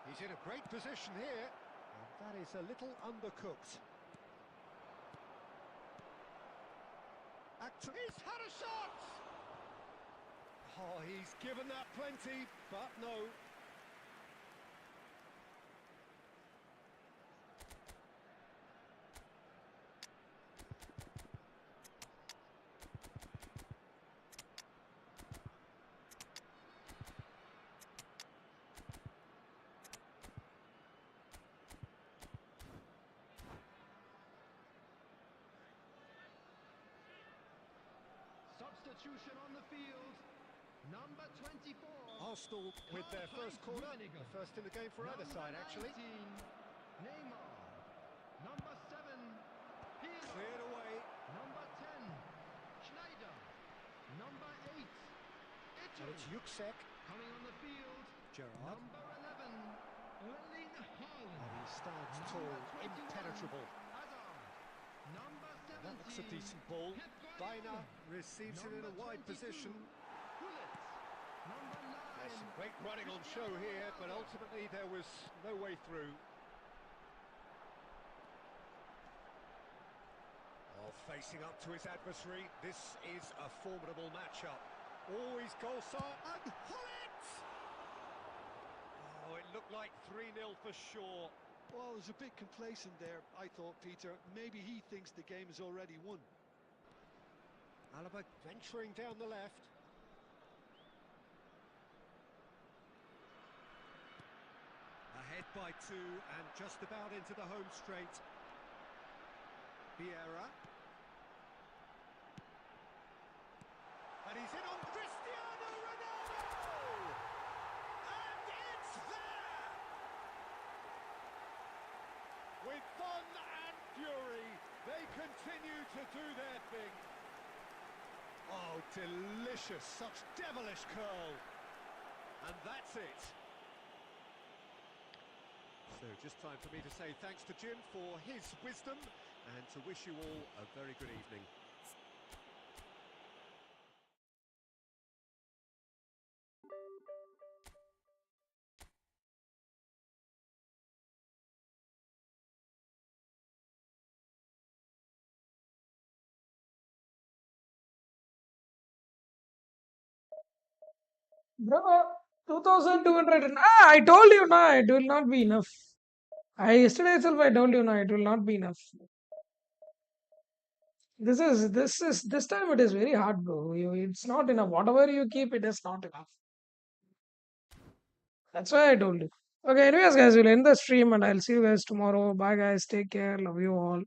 He's in a great position here, and that is a little undercooked. He's had a shot! Oh, he's given that plenty, but no. Substitution on the field. Number 24. Arsenal with their first corner, the first in the game for either side, actually. 19, Neymar. Number 7, Pirlo. Cleared away. Number 10, Schneider. Number 8, And it's Untill. Yuksek. Coming on the field, Gerrard. number 11, Erling Haaland. And he stands Number tall, 21, impenetrable. Hazard. Number 17, That looks a decent ball. Pep Baina Guardiola. receives it in a Number wide 22, position. Gullit. Number 9, There's some great running on show here, but ultimately there was no way through. Oh, facing up to his adversary, this is a formidable matchup. Always goal side, and Hullet! Oh, it looked like 3-0 for sure. Well, there's a bit complacent there, I thought, Peter. Maybe he thinks the game is already won. Alaba venturing down the left. Ahead by 2 and just about into the home straight. Vieira. And he's in on Cristiano Ronaldo! And it's there! With fun and fury, they continue to do their thing. Oh, delicious, such devilish curl. And that's it. So just time for me to say thanks to Jim for his wisdom and to wish you all a very good evening. Bro, 2200. I told you, nah, it will not be enough. Yesterday itself I told you, nah, it will not be enough. This time it is very hard, bro. It's not enough. Whatever you keep, it is not enough. That's why I told you. Okay, anyways, guys, we'll end the stream and I'll see you guys tomorrow. Bye, guys. Take care. Love you all.